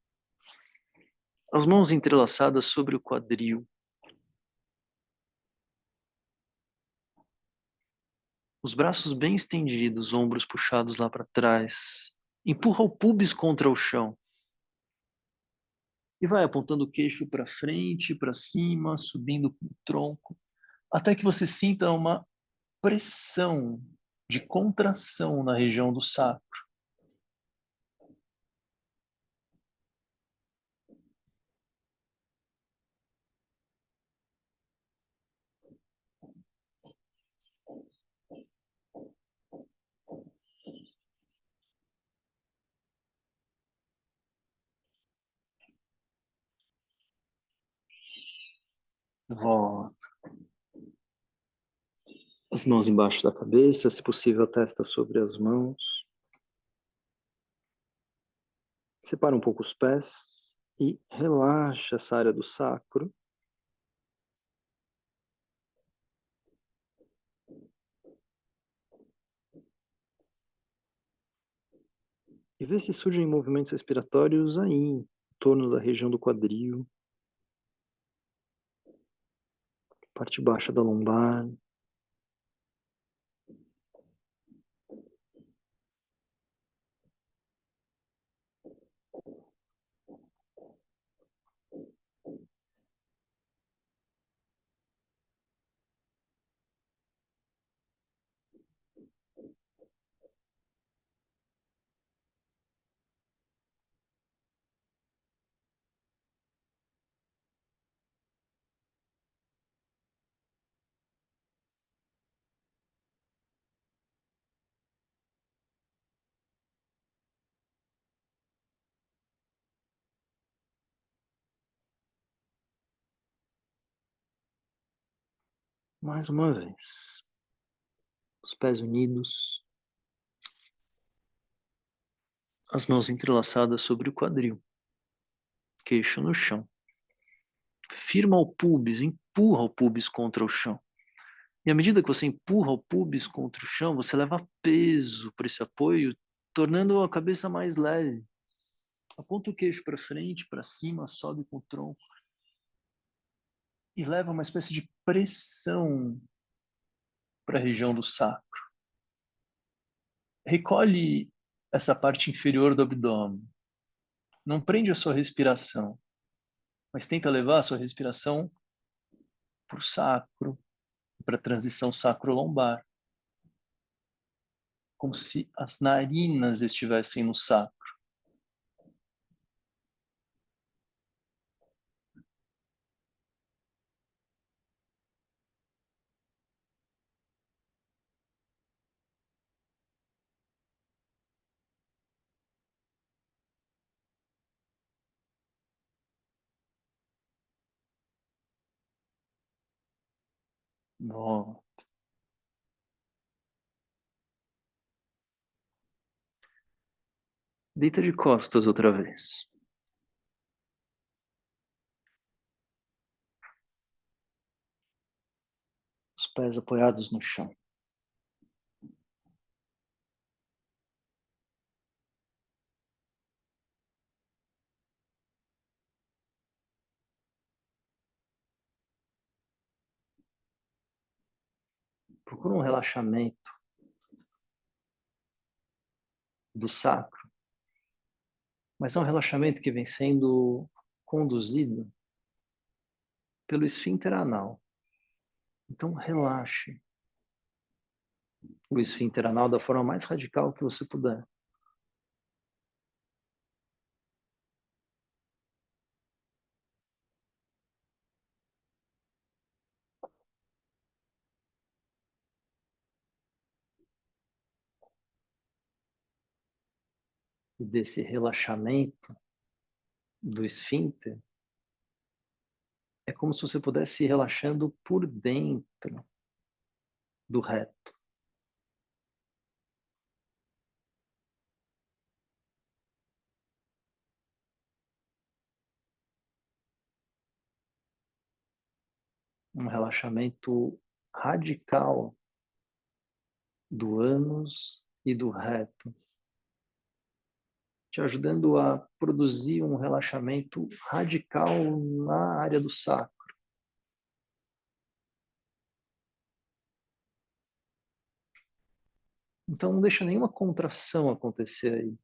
As mãos entrelaçadas sobre o quadril. Os braços bem estendidos, ombros puxados lá para trás. Empurra o pubis contra o chão. E vai apontando o queixo para frente, para cima, subindo com o tronco, até que você sinta uma pressão de contração na região do sacro. Volta. As mãos embaixo da cabeça, se possível, a testa sobre as mãos. Separa um pouco os pés e relaxa essa área do sacro. E vê se surgem movimentos respiratórios aí, em torno da região do quadril, parte baixa da lombar. Mais uma vez. Os pés unidos. As mãos entrelaçadas sobre o quadril. Queixo no chão. Firma o pubis, empurra o pubis contra o chão. E à medida que você empurra o pubis contra o chão, você leva peso para esse apoio, tornando a cabeça mais leve. Aponta o queixo para frente, para cima, sobe com o tronco. E leva uma espécie de pressão para a região do sacro. Recolhe essa parte inferior do abdômen. Não prende a sua respiração, mas tenta levar a sua respiração para o sacro, para a transição sacro-lombar. Como se as narinas estivessem no sacro. Bom. Deita de costas outra vez. Os pés apoiados no chão. Procura um relaxamento do sacro, mas é um relaxamento que vem sendo conduzido pelo esfíncter anal. Então relaxe o esfíncter anal da forma mais radical que você puder. E desse relaxamento do esfíncter, é como se você pudesse ir relaxando por dentro do reto. Um relaxamento radical do ânus e do reto, te ajudando a produzir um relaxamento radical na área do sacro. Então não deixa nenhuma contração acontecer aí.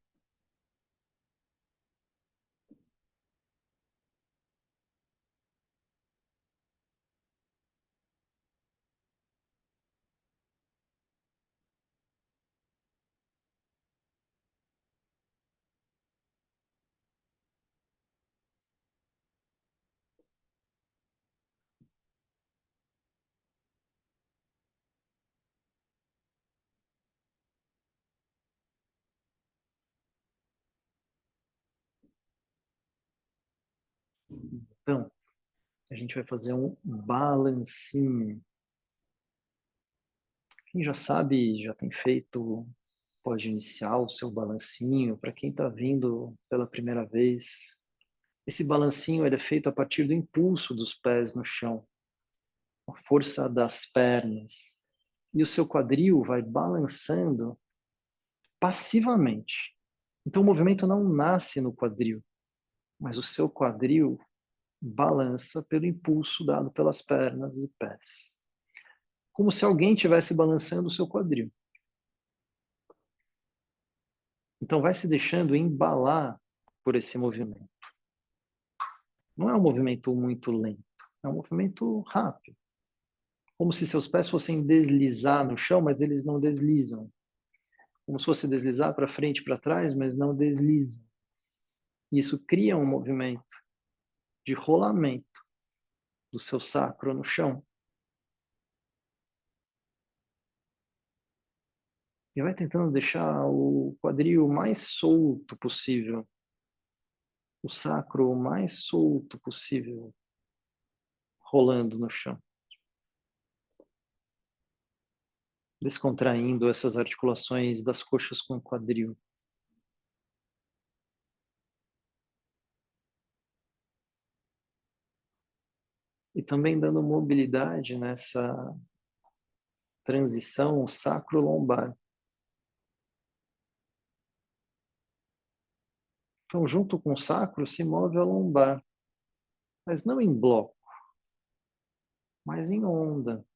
Então, a gente vai fazer um balancinho. Quem já sabe, já tem feito, pode iniciar o seu balancinho. Para quem está vindo pela primeira vez, esse balancinho ele é feito a partir do impulso dos pés no chão, a força das pernas. E o seu quadril vai balançando passivamente. Então o movimento não nasce no quadril, mas o seu quadril balança pelo impulso dado pelas pernas e pés. Como se alguém estivesse balançando o seu quadril. Então vai se deixando embalar por esse movimento. Não é um movimento muito lento, é um movimento rápido. Como se seus pés fossem deslizar no chão, mas eles não deslizam. Como se fosse deslizar para frente e para trás, mas não deslizam. Isso cria um movimento de rolamento do seu sacro no chão. E vai tentando deixar o quadril o mais solto possível, o sacro o mais solto possível, rolando no chão. Descontraindo essas articulações das coxas com o quadril. E também dando mobilidade nessa transição sacro-lombar. Então, junto com o sacro, se move a lombar, mas não em bloco, mas em onda.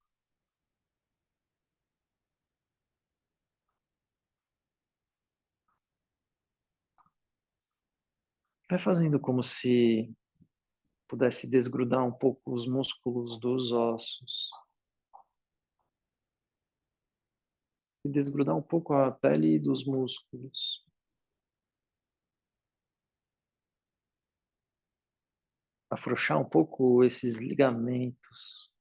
Vai fazendo como se pudesse desgrudar um pouco os músculos dos ossos. E desgrudar um pouco a pele dos músculos. Afrouxar um pouco esses ligamentos.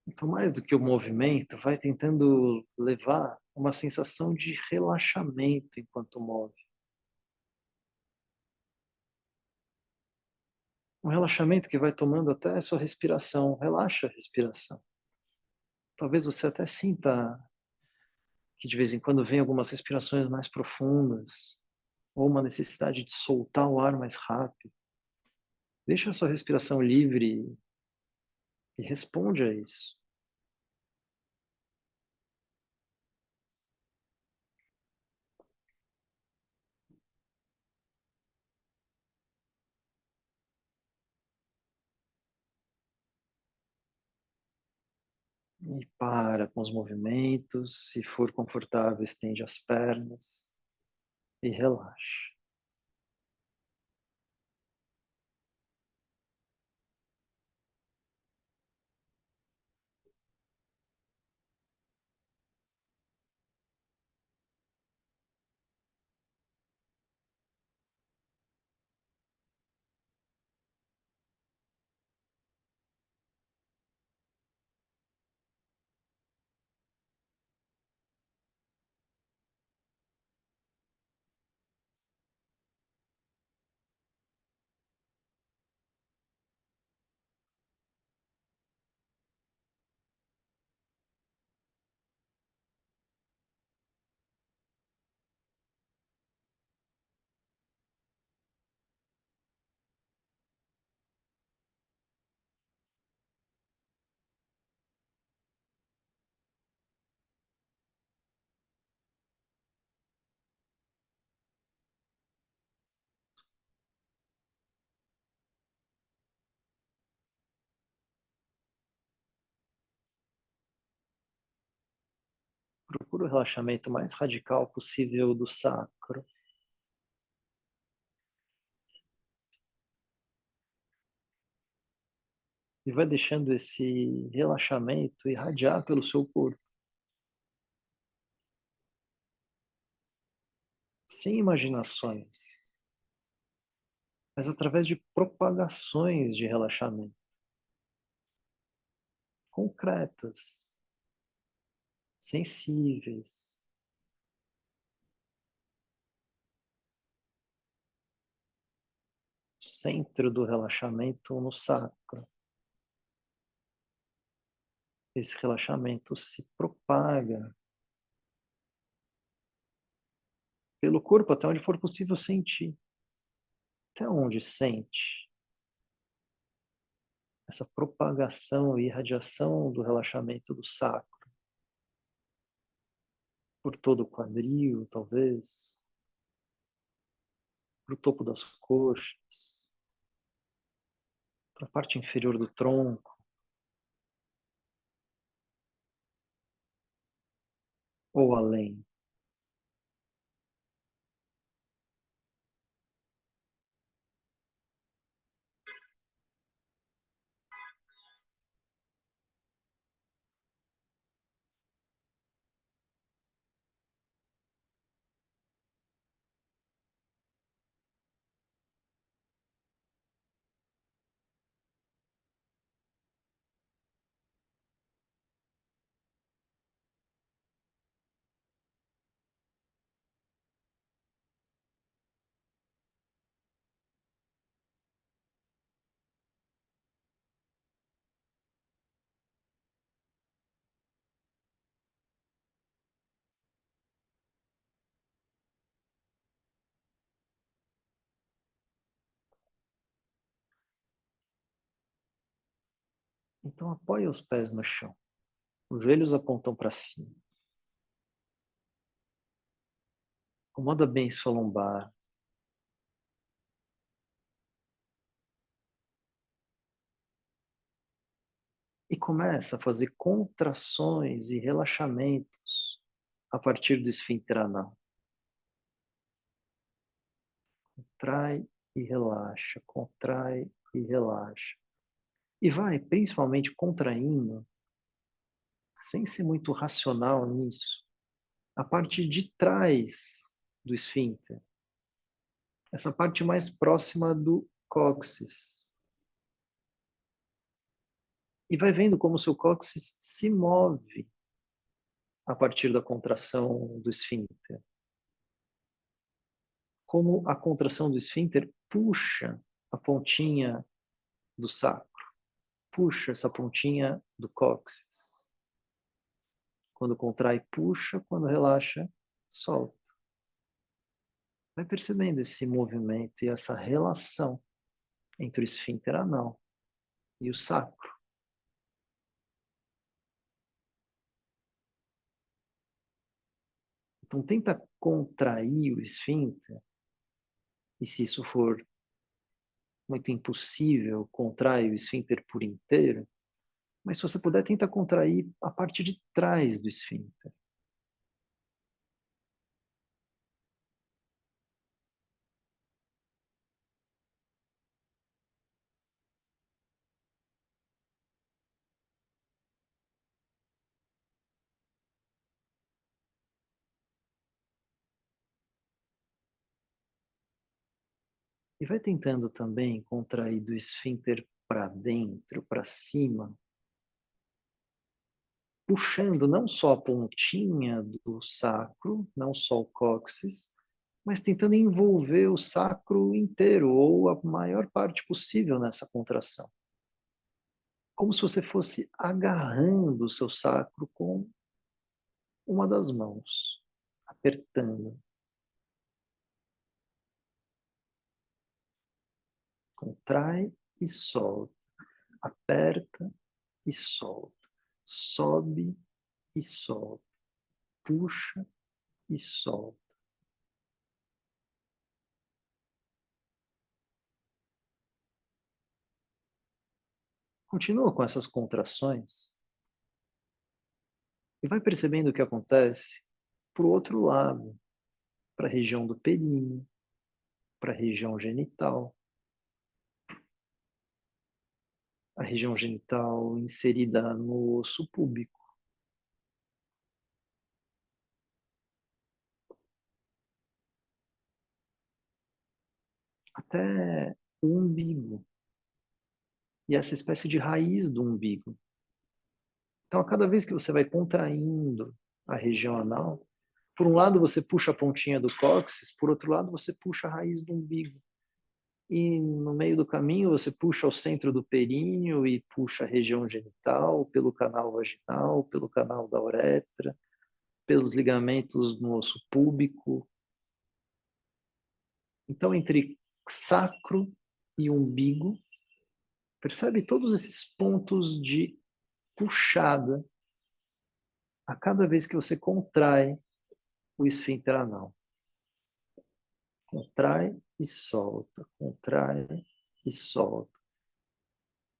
Então, mais do que o movimento, vai tentando levar uma sensação de relaxamento enquanto move. Um relaxamento que vai tomando até a sua respiração. Relaxa a respiração. Talvez você até sinta que de vez em quando vem algumas respirações mais profundas, ou uma necessidade de soltar o ar mais rápido. Deixa a sua respiração livre e responde a isso. E para com os movimentos. Se for confortável, estende as pernas e relaxa. Procura o relaxamento mais radical possível do sacro. E vai deixando esse relaxamento irradiar pelo seu corpo. Sem imaginações, mas através de propagações de relaxamento concretas, sensíveis. Centro do relaxamento no sacro. Esse relaxamento se propaga pelo corpo até onde for possível sentir. Até onde sente essa propagação e irradiação do relaxamento do sacro. Por todo o quadril, talvez. Para o topo das coxas. Para a parte inferior do tronco. Ou além. Então apoia os pés no chão. Os joelhos apontam para cima. Acomoda bem sua lombar. E começa a fazer contrações e relaxamentos a partir do esfíncter anal. Contrai e relaxa, contrai e relaxa. E vai principalmente contraindo, sem ser muito racional nisso, a parte de trás do esfíncter. Essa parte mais próxima do cóccix. E vai vendo como o seu cóccix se move a partir da contração do esfíncter. Como a contração do esfíncter puxa a pontinha do sacro, puxa essa pontinha do cóccix. Quando contrai, puxa, quando relaxa, solta. Vai percebendo esse movimento e essa relação entre o esfíncter anal e o sacro. Então tenta contrair o esfíncter, e se isso for muito impossível, contrai o esfíncter por inteiro, mas se você puder, tenta contrair a parte de trás do esfíncter. E vai tentando também contrair do esfíncter para dentro, para cima, puxando não só a pontinha do sacro, não só o cóccix, mas tentando envolver o sacro inteiro, ou a maior parte possível nessa contração. Como se você fosse agarrando o seu sacro com uma das mãos, apertando. Contrai e solta. Aperta e solta. Sobe e solta. Puxa e solta. Continua com essas contrações, E vai percebendo o que acontece para o outro lado, para a região do períneo, para a região genital. A região genital inserida no osso púbico. Até o umbigo. E essa espécie de raiz do umbigo. Então, a cada vez que você vai contraindo a região anal, por um lado você puxa a pontinha do cóccix, por outro lado você puxa a raiz do umbigo. E no meio do caminho você puxa o centro do períneo e puxa a região genital, pelo canal vaginal, pelo canal da uretra, pelos ligamentos no osso púbico. Então, entre sacro e umbigo, percebe todos esses pontos de puxada a cada vez que você contrai o esfíncter anal. Contrai e solta, contrai e solta.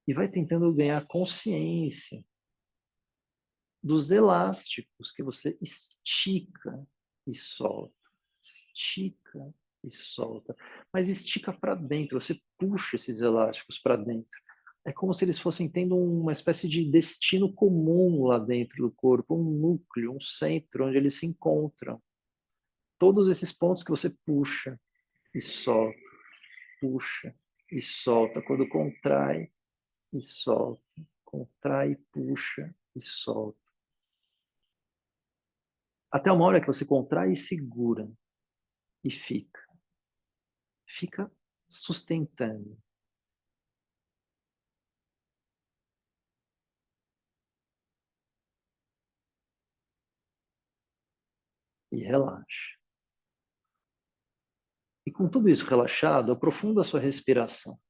E vai tentando ganhar consciência dos elásticos que você estica e solta. Estica e solta. Mas estica para dentro, você puxa esses elásticos para dentro. É como se eles fossem tendo uma espécie de destino comum lá dentro do corpo, um núcleo, um centro onde eles se encontram. Todos esses pontos que você puxa e solta, puxa e solta. Quando contrai e solta, contrai, puxa e solta. Até uma hora que você contrai e segura e fica. Fica sustentando. E relaxa. E com tudo isso relaxado, aprofunda a sua respiração.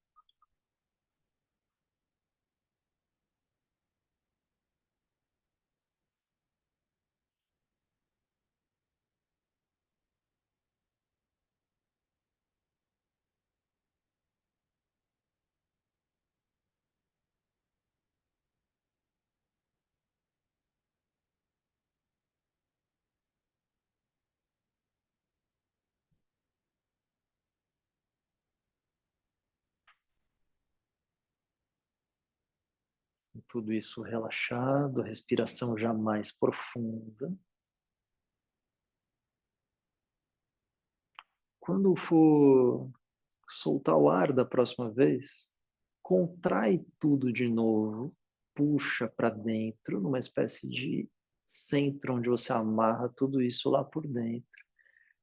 Com tudo isso relaxado, a respiração já mais profunda. Quando for soltar o ar da próxima vez, contrai tudo de novo, puxa para dentro, numa espécie de centro onde você amarra tudo isso lá por dentro.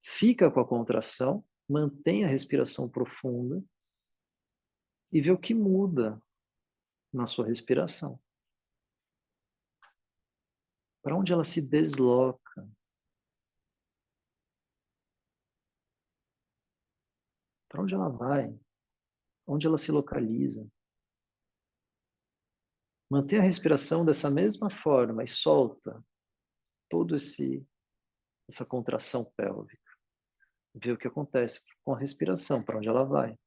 Fica com a contração, mantém a respiração profunda e vê o que muda na sua respiração. Para onde ela se desloca? Para onde ela vai? Onde ela se localiza? Mantém a respiração dessa mesma forma e solta todo essa contração pélvica. Vê o que acontece com a respiração, para onde ela vai.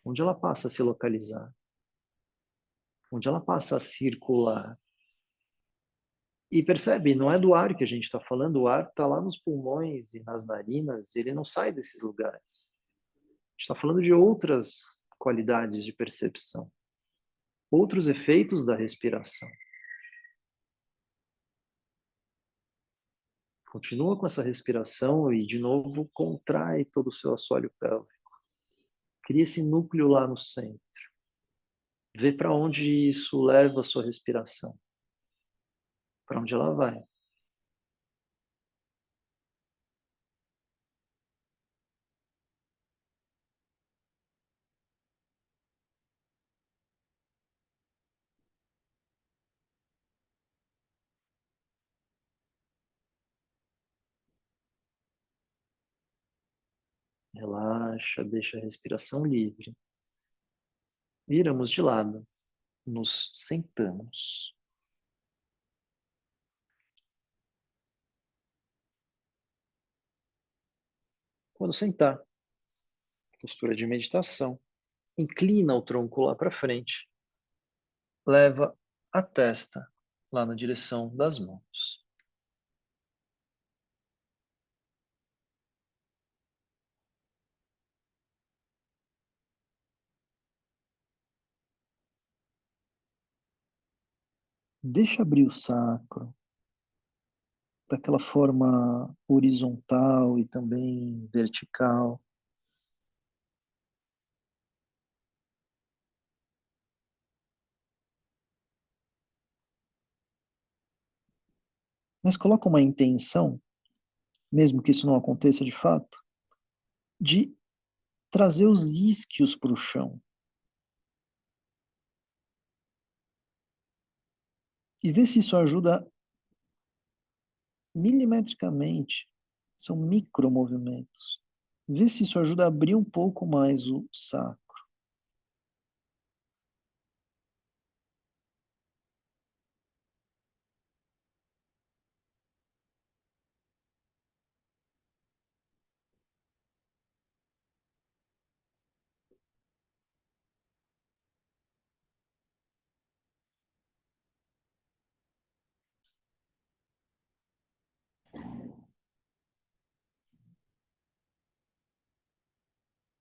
Onde ela passa a se localizar. Onde ela passa a circular. E percebe, não é do ar que a gente está falando, o ar está lá nos pulmões e nas narinas, ele não sai desses lugares. A gente está falando de outras qualidades de percepção, outros efeitos da respiração. Continua com essa respiração e, de novo, contrai todo o seu assoalho pélvico. Cria esse núcleo lá no centro. Vê para onde isso leva a sua respiração. Para onde ela vai. Relaxa, deixa a respiração livre. Viramos de lado. Nos sentamos. Quando sentar, postura de meditação, inclina o tronco lá para frente. Leva a testa lá na direção das mãos. Deixa abrir o sacro, daquela forma horizontal e também vertical. Mas coloca uma intenção, mesmo que isso não aconteça de fato, de trazer os isquios para o chão. E ver se isso ajuda milimetricamente. São micromovimentos. Vê se isso ajuda a abrir um pouco mais o saco.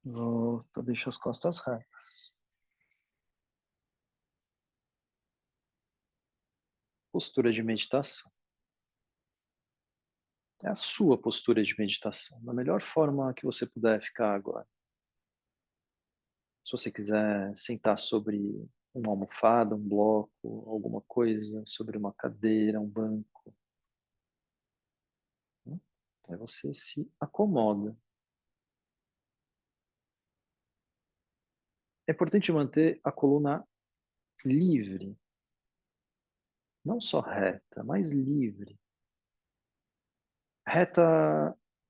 Volta, deixa as costas retas. Postura de meditação. É a sua postura de meditação, da melhor forma que você puder ficar agora. Se você quiser sentar sobre uma almofada, um bloco, alguma coisa, sobre uma cadeira, um banco, né? Então aí você se acomoda. É importante manter a coluna livre, não só reta, mas livre. Reta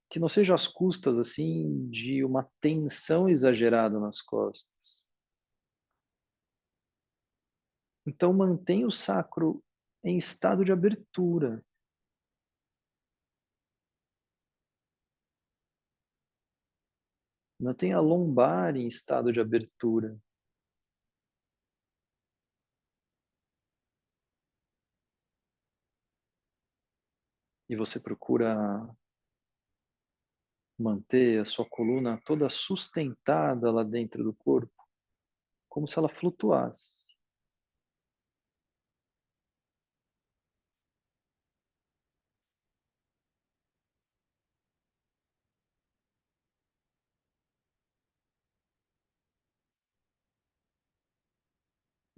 que não seja às custas assim de uma tensão exagerada nas costas. Então mantenha o sacro em estado de abertura. Mantenha a lombar em estado de abertura. E você procura manter a sua coluna toda sustentada lá dentro do corpo, como se ela flutuasse.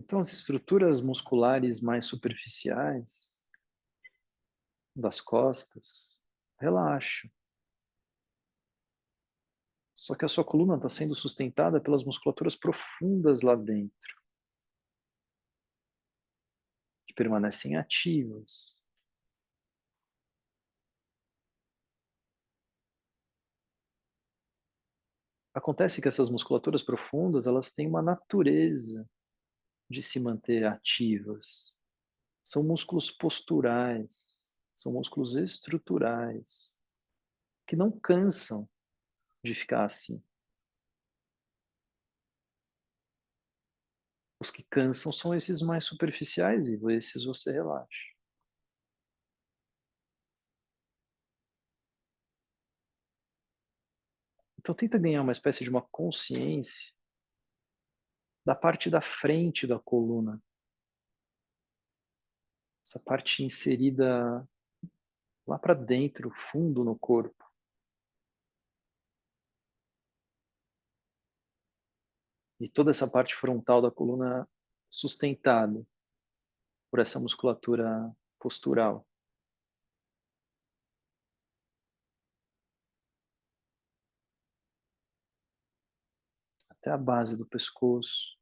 Então, as estruturas musculares mais superficiais das costas relaxam. Só que a sua coluna está sendo sustentada pelas musculaturas profundas lá dentro, que permanecem ativas. Acontece que essas musculaturas profundas, elas têm uma natureza de se manter ativas. São músculos posturais, são músculos estruturais, que não cansam de ficar assim. Os que cansam são esses mais superficiais e esses você relaxa. Então tenta ganhar uma espécie de uma consciência da parte da frente da coluna, essa parte inserida lá para dentro, fundo no corpo. E toda essa parte frontal da coluna sustentada por essa musculatura postural. Até a base do pescoço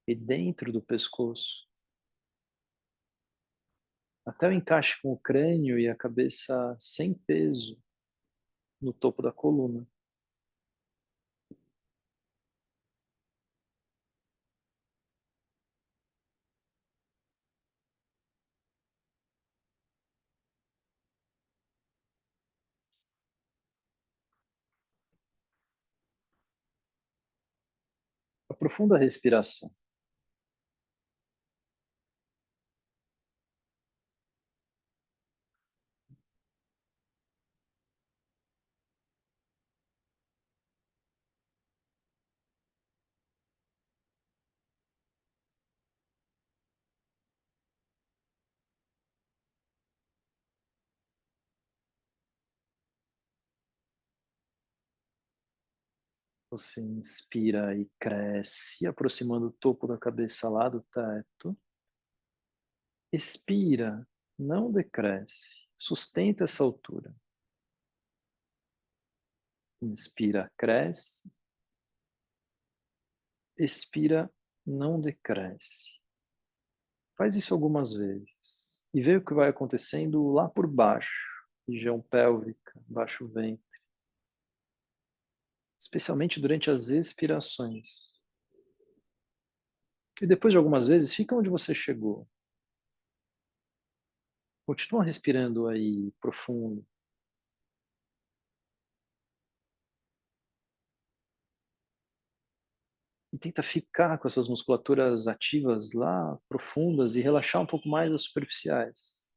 e dentro do pescoço, até o encaixe com o crânio e a cabeça sem peso no topo da coluna. Aprofunda a respiração. Você inspira e cresce, aproximando o topo da cabeça lá do teto. Expira, não decresce, sustenta essa altura. Inspira, cresce. Expira, não decresce. Faz isso algumas vezes e vê o que vai acontecendo lá por baixo, região pélvica, baixo ventre, especialmente durante as expirações. E depois de algumas vezes, fica onde você chegou. Continua respirando aí profundo. E tenta ficar com essas musculaturas ativas lá profundas e relaxar um pouco mais as superficiais.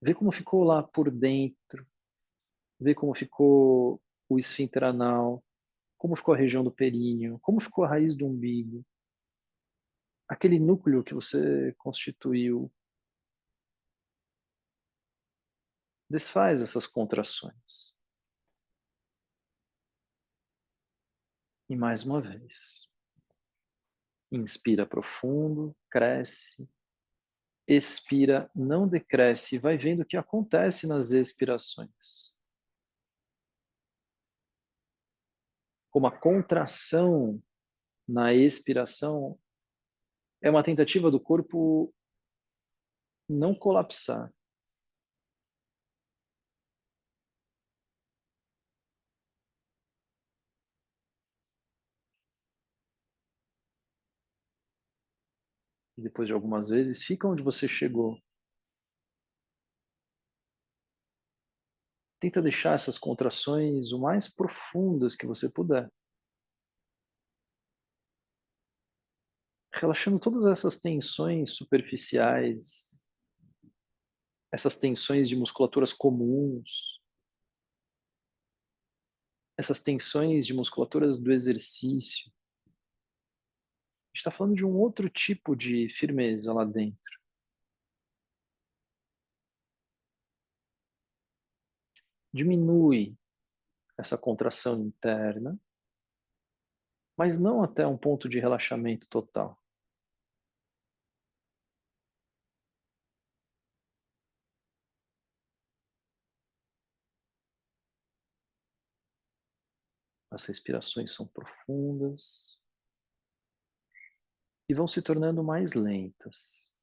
Vê como ficou lá por dentro, vê como ficou o esfíncter anal, como ficou a região do períneo, como ficou a raiz do umbigo, aquele núcleo que você constituiu. Desfaz essas contrações. E mais uma vez. Inspira profundo, cresce. Expira, não decresce. Vai vendo o que acontece nas expirações. Como a contração na expiração é uma tentativa do corpo não colapsar. E depois de algumas vezes, fica onde você chegou. Tenta deixar essas contrações o mais profundas que você puder. Relaxando todas essas tensões superficiais, essas tensões de musculaturas comuns, essas tensões de musculaturas do exercício. A gente está falando de um outro tipo de firmeza lá dentro. Diminui essa contração interna, mas não até um ponto de relaxamento total. As respirações são profundas e vão se tornando mais lentas.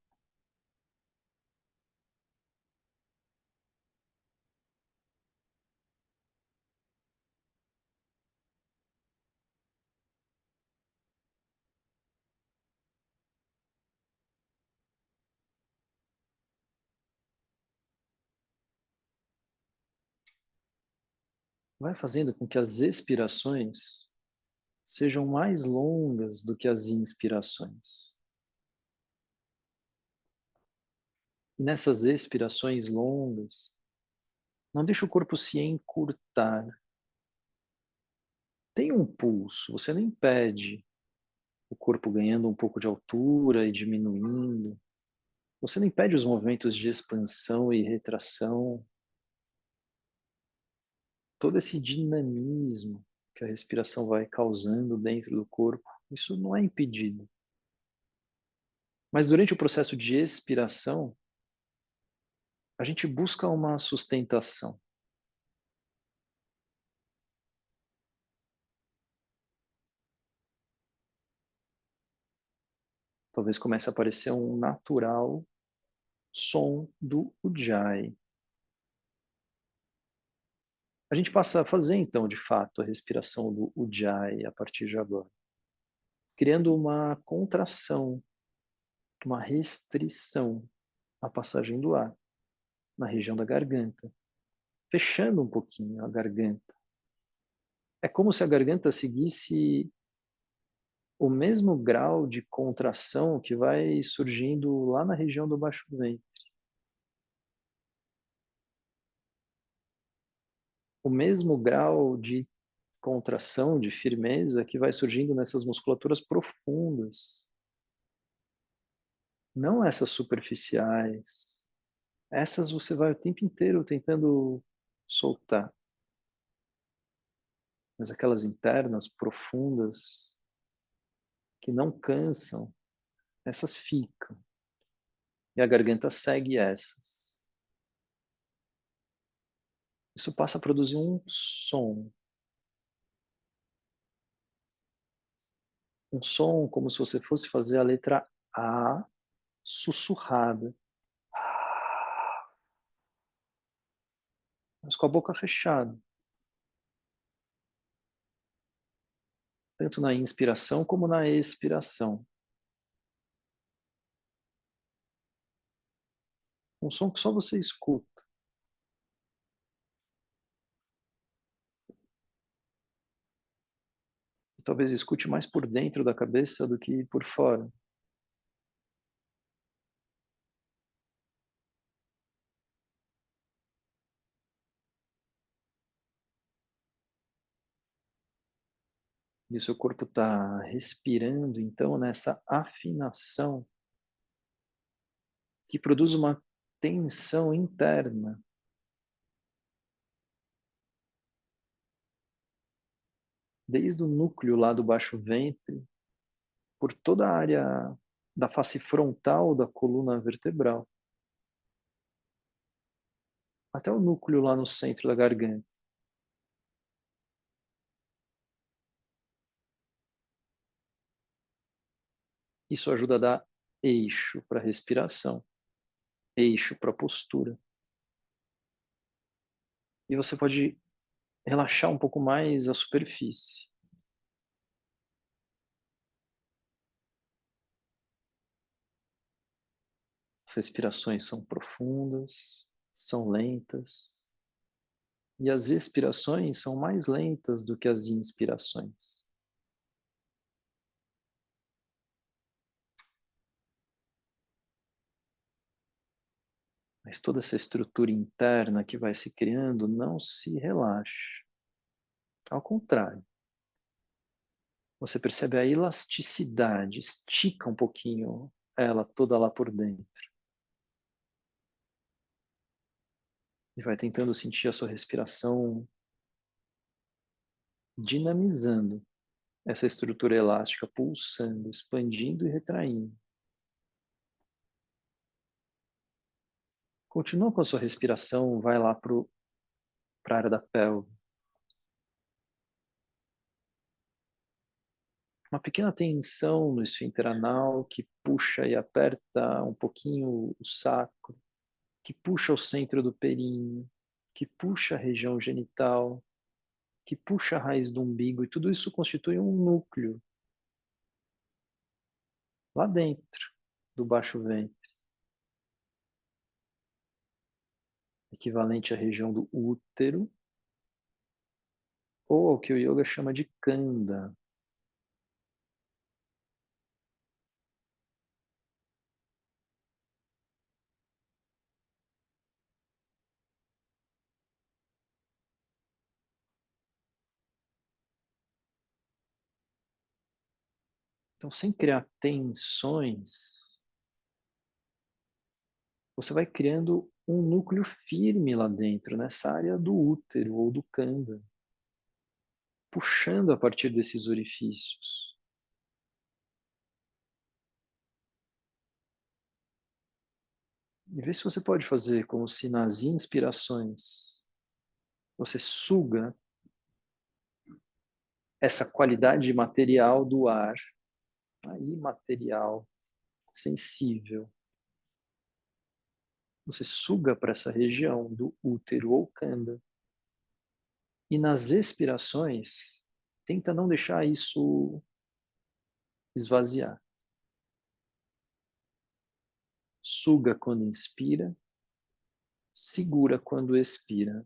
Vai fazendo com que as expirações sejam mais longas do que as inspirações. E nessas expirações longas, não deixe o corpo se encurtar. Tem um pulso, você não impede o corpo ganhando um pouco de altura e diminuindo. Você não impede os movimentos de expansão e retração. Todo esse dinamismo que a respiração vai causando dentro do corpo, isso não é impedido. Mas durante o processo de expiração, a gente busca uma sustentação. Talvez comece a aparecer um natural som do Ujjayi. A gente passa a fazer, então, de fato, a respiração do Ujjayi a partir de agora, criando uma contração, uma restrição à passagem do ar na região da garganta, fechando um pouquinho a garganta. É como se a garganta seguisse o mesmo grau de contração que vai surgindo lá na região do baixo ventre. O mesmo grau de contração, de firmeza que vai surgindo nessas musculaturas profundas Não essas superficiais. Essas você vai o tempo inteiro tentando soltar. Mas aquelas internas, profundas, que não cansam, essas ficam. E a garganta segue essas. Isso passa a produzir um som. Um som como se você fosse fazer a letra A sussurrada. Mas com a boca fechada. Tanto na inspiração como na expiração. Um som que só você escuta. E talvez escute mais por dentro da cabeça do que por fora. E o seu corpo está respirando, então, nessa afinação que produz uma tensão interna. Desde o núcleo lá do baixo ventre, por toda a área da face frontal da coluna vertebral, até o núcleo lá no centro da garganta. Isso ajuda a dar eixo para a respiração, eixo para a postura. E você pode relaxar um pouco mais a superfície. As respirações são profundas, são lentas. E as expirações são mais lentas do que as inspirações. Mas toda essa estrutura interna que vai se criando não se relaxa. Ao contrário, você percebe a elasticidade, estica um pouquinho ela toda lá por dentro. E vai tentando sentir a sua respiração dinamizando essa estrutura elástica, pulsando, expandindo e retraindo. Continua com a sua respiração, vai lá para a área da pelve. Uma pequena tensão no esfíncter anal que puxa e aperta um pouquinho o sacro, que puxa o centro do períneo, que puxa a região genital, que puxa a raiz do umbigo, e tudo isso constitui um núcleo lá dentro do baixo ventre, equivalente à região do útero, ou ao que o yoga chama de kanda. Então, sem criar tensões, você vai criando um núcleo firme lá dentro, nessa área do útero ou do kanda, puxando a partir desses orifícios. E vê se você pode fazer como se nas inspirações você suga essa qualidade material do ar, a imaterial, sensível. Você suga para essa região do útero ou kanda. E nas expirações, tenta não deixar isso esvaziar. Suga quando inspira, segura quando expira.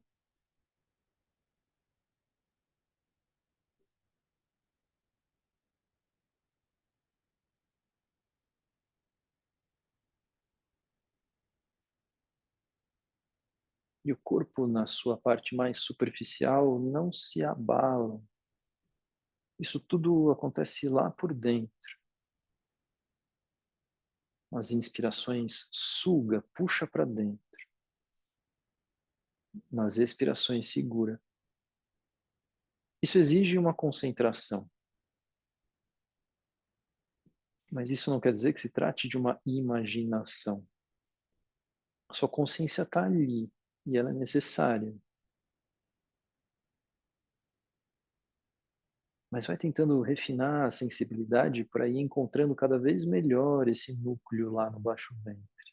E o corpo, na sua parte mais superficial, não se abala. Isso tudo acontece lá por dentro. As inspirações, suga, puxa para dentro. Nas expirações, segura. Isso exige uma concentração. Mas isso não quer dizer que se trate de uma imaginação. A sua consciência está ali e ela é necessária. Mas vai tentando refinar a sensibilidade para ir encontrando cada vez melhor esse núcleo lá no baixo ventre.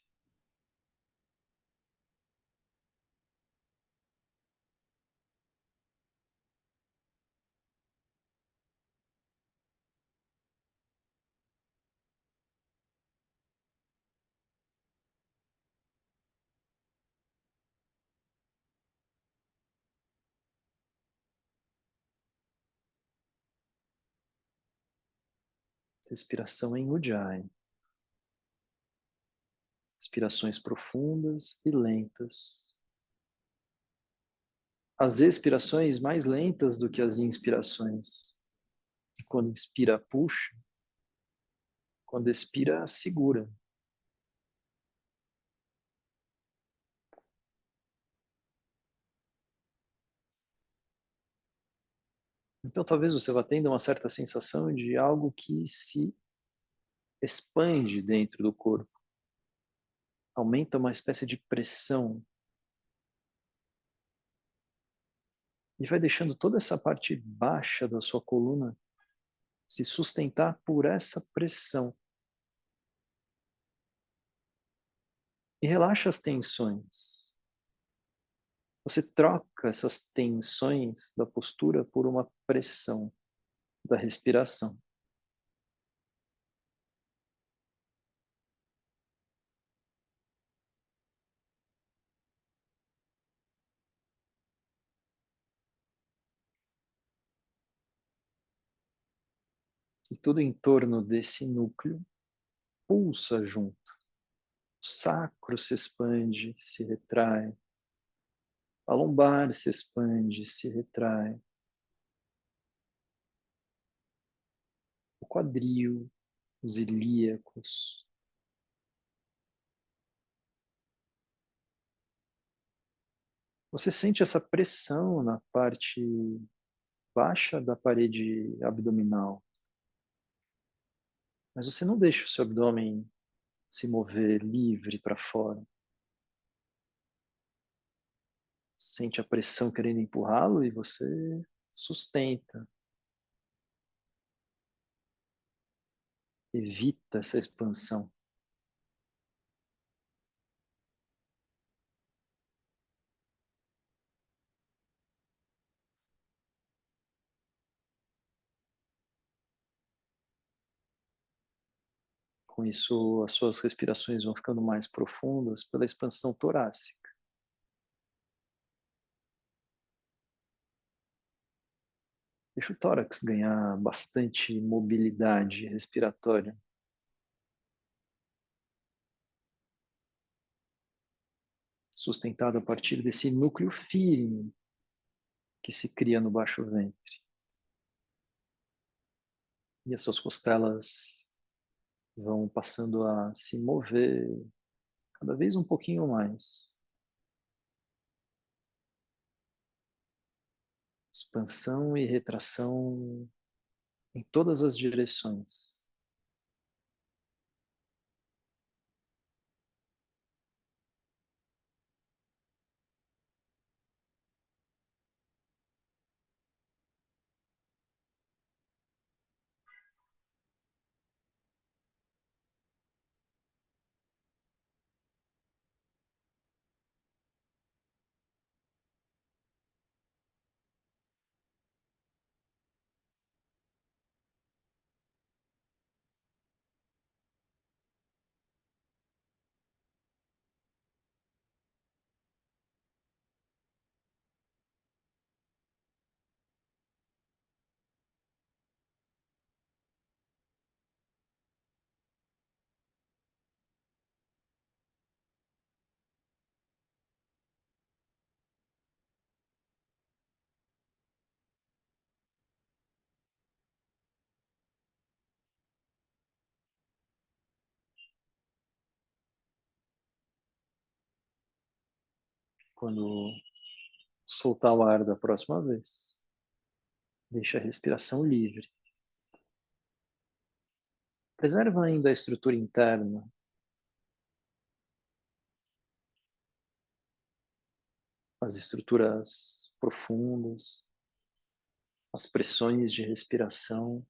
Respiração em Ujjayi. Respirações profundas e lentas. As expirações mais lentas do que as inspirações. E quando inspira, puxa. Quando expira, segura. Então talvez você vá tendo uma certa sensação de algo que se expande dentro do corpo. Aumenta uma espécie de pressão. E vai deixando toda essa parte baixa da sua coluna se sustentar por essa pressão. E relaxa as tensões. Você troca essas tensões da postura por uma pressão da respiração. E tudo em torno desse núcleo pulsa junto. O sacro se expande, se retrai. A lombar se expande, se retrai. O quadril, os ilíacos. Você sente essa pressão na parte baixa da parede abdominal. Mas você não deixa o seu abdômen se mover livre para fora. Sente a pressão querendo empurrá-lo e você sustenta. Evita essa expansão. Com isso, as suas respirações vão ficando mais profundas pela expansão torácica. Deixa o tórax ganhar bastante mobilidade respiratória. Sustentado a partir desse núcleo firme que se cria no baixo ventre. E as suas costelas vão passando a se mover cada vez um pouquinho mais. Expansão e retração em todas as direções. Quando soltar o ar da próxima vez, deixa a respiração livre. Preserva ainda a estrutura interna, as estruturas profundas, as pressões de respiração.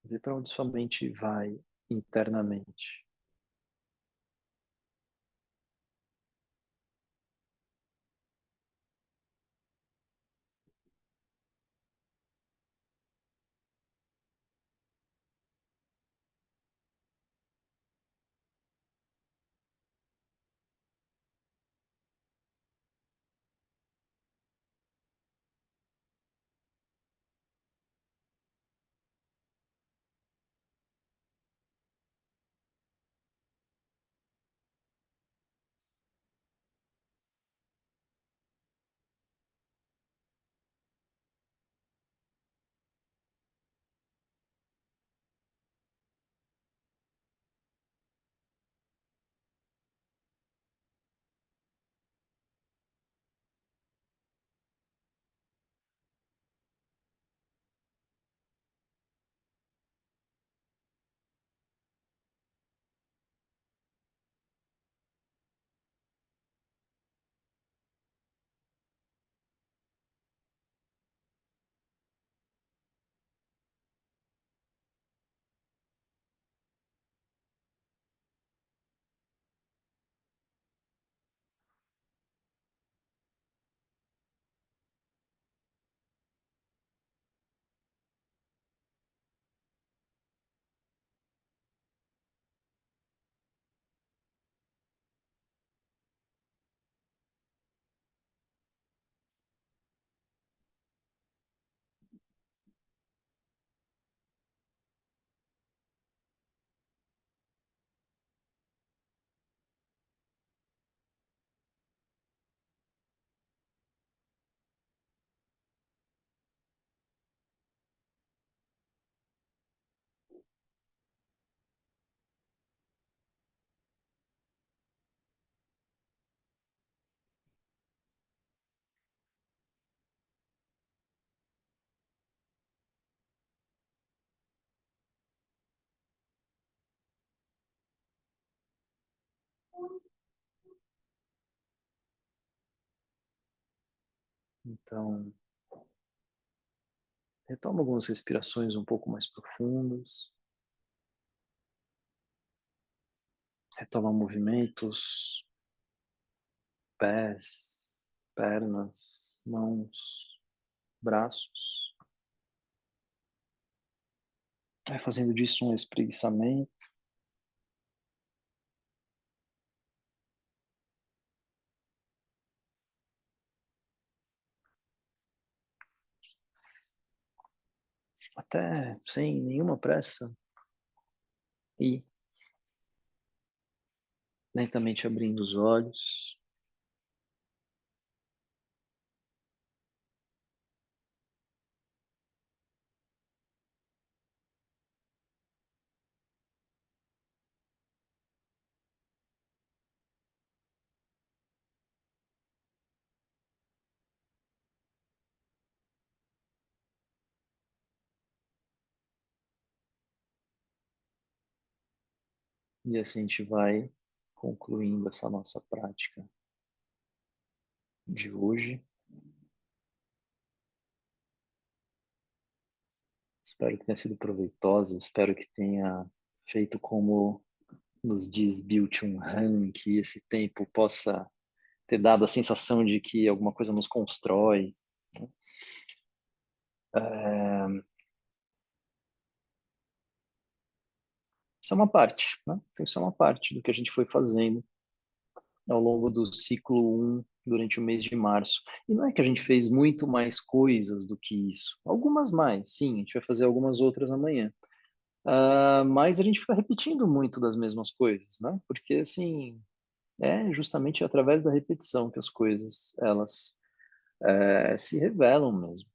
Vê para onde sua mente vai internamente. Então, retoma algumas respirações um pouco mais profundas. Retoma movimentos, pés, pernas, mãos, braços. Vai fazendo disso um espreguiçamento. Até sem nenhuma pressa. E lentamente abrindo os olhos. E assim a gente vai concluindo essa nossa prática de hoje. Espero que tenha sido proveitosa, espero que tenha feito como nos diz Byung-Chul Han, que esse tempo possa ter dado a sensação de que alguma coisa nos constrói. Isso é uma parte, né? Então, isso é uma parte do que a gente foi fazendo ao longo do ciclo 1 durante o mês de março. E não é que a gente fez muito mais coisas do que isso. Algumas mais, sim, a gente vai fazer algumas outras amanhã. Mas a gente fica repetindo muito das mesmas coisas, né? Porque, assim, é justamente através da repetição que as coisas, elas se revelam mesmo.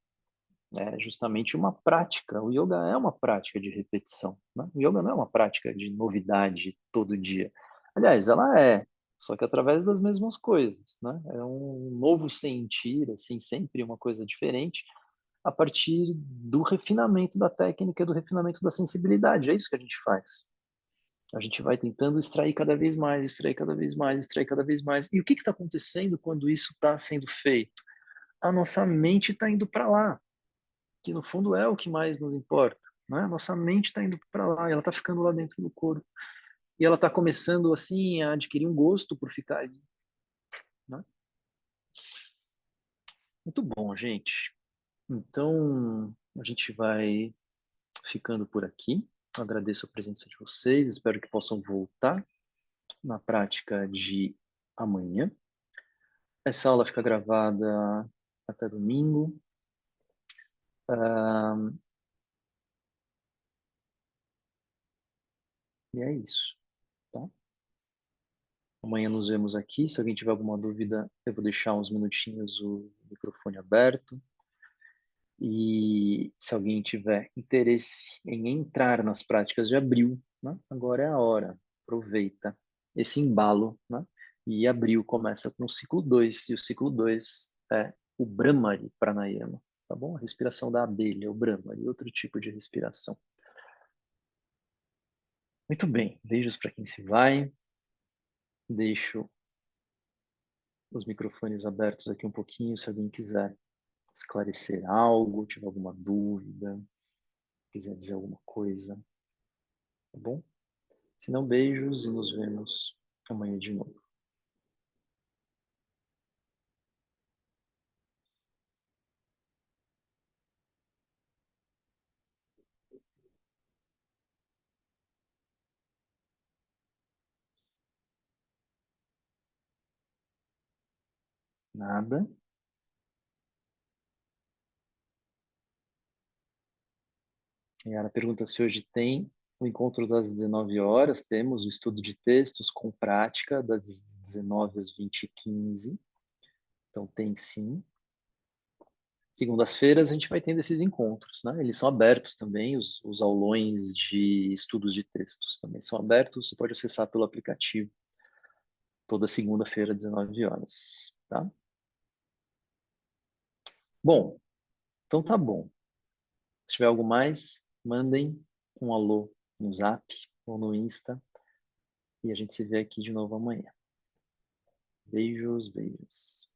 É justamente uma prática. O yoga é uma prática de repetição, né? O yoga não é uma prática de novidade todo dia. Aliás, ela é, só que através das mesmas coisas, né? É um novo sentir, assim, sempre uma coisa diferente, a partir do refinamento da técnica, do refinamento da sensibilidade. É isso que a gente faz. A gente vai tentando extrair cada vez mais, extrair cada vez mais, extrair cada vez mais. E o que está acontecendo quando isso está sendo feito? A nossa mente está indo para lá, que no fundo é o que mais nos importa. Né? A nossa mente está indo para lá, ela está ficando lá dentro do corpo. E ela está começando, assim, a adquirir um gosto por ficar ali. Né? Muito bom, gente. Então, a gente vai ficando por aqui. Agradeço a presença de vocês, espero que possam voltar na prática de amanhã. Essa aula fica gravada até domingo. E é isso, tá? Amanhã nos vemos aqui. Se alguém tiver alguma dúvida, eu vou deixar uns minutinhos o microfone aberto. E se alguém tiver interesse em entrar nas práticas de abril, né? Agora é a hora. Aproveita esse embalo, né? E abril começa com o ciclo 2 e o ciclo 2 é o Brahmari Pranayama, tá bom? A respiração da abelha, o Brahmari, outro tipo de respiração. Muito bem, beijos para quem se vai. Deixo os microfones abertos aqui um pouquinho, se alguém quiser esclarecer algo, tiver alguma dúvida, quiser dizer alguma coisa, tá bom? Se não, beijos e nos vemos amanhã de novo. Nada. E ela pergunta se hoje tem o encontro das 19 horas. Temos o estudo de textos com prática das 19 às 20h15. Então tem sim. Segundas-feiras a gente vai tendo esses encontros, né? Eles são abertos também, os aulões de estudos de textos também são abertos, você pode acessar pelo aplicativo toda segunda-feira, 19 horas, tá? Bom, então tá bom. Se tiver algo mais, mandem um alô no Zap ou no Insta e a gente se vê aqui de novo amanhã. Beijos, beijos.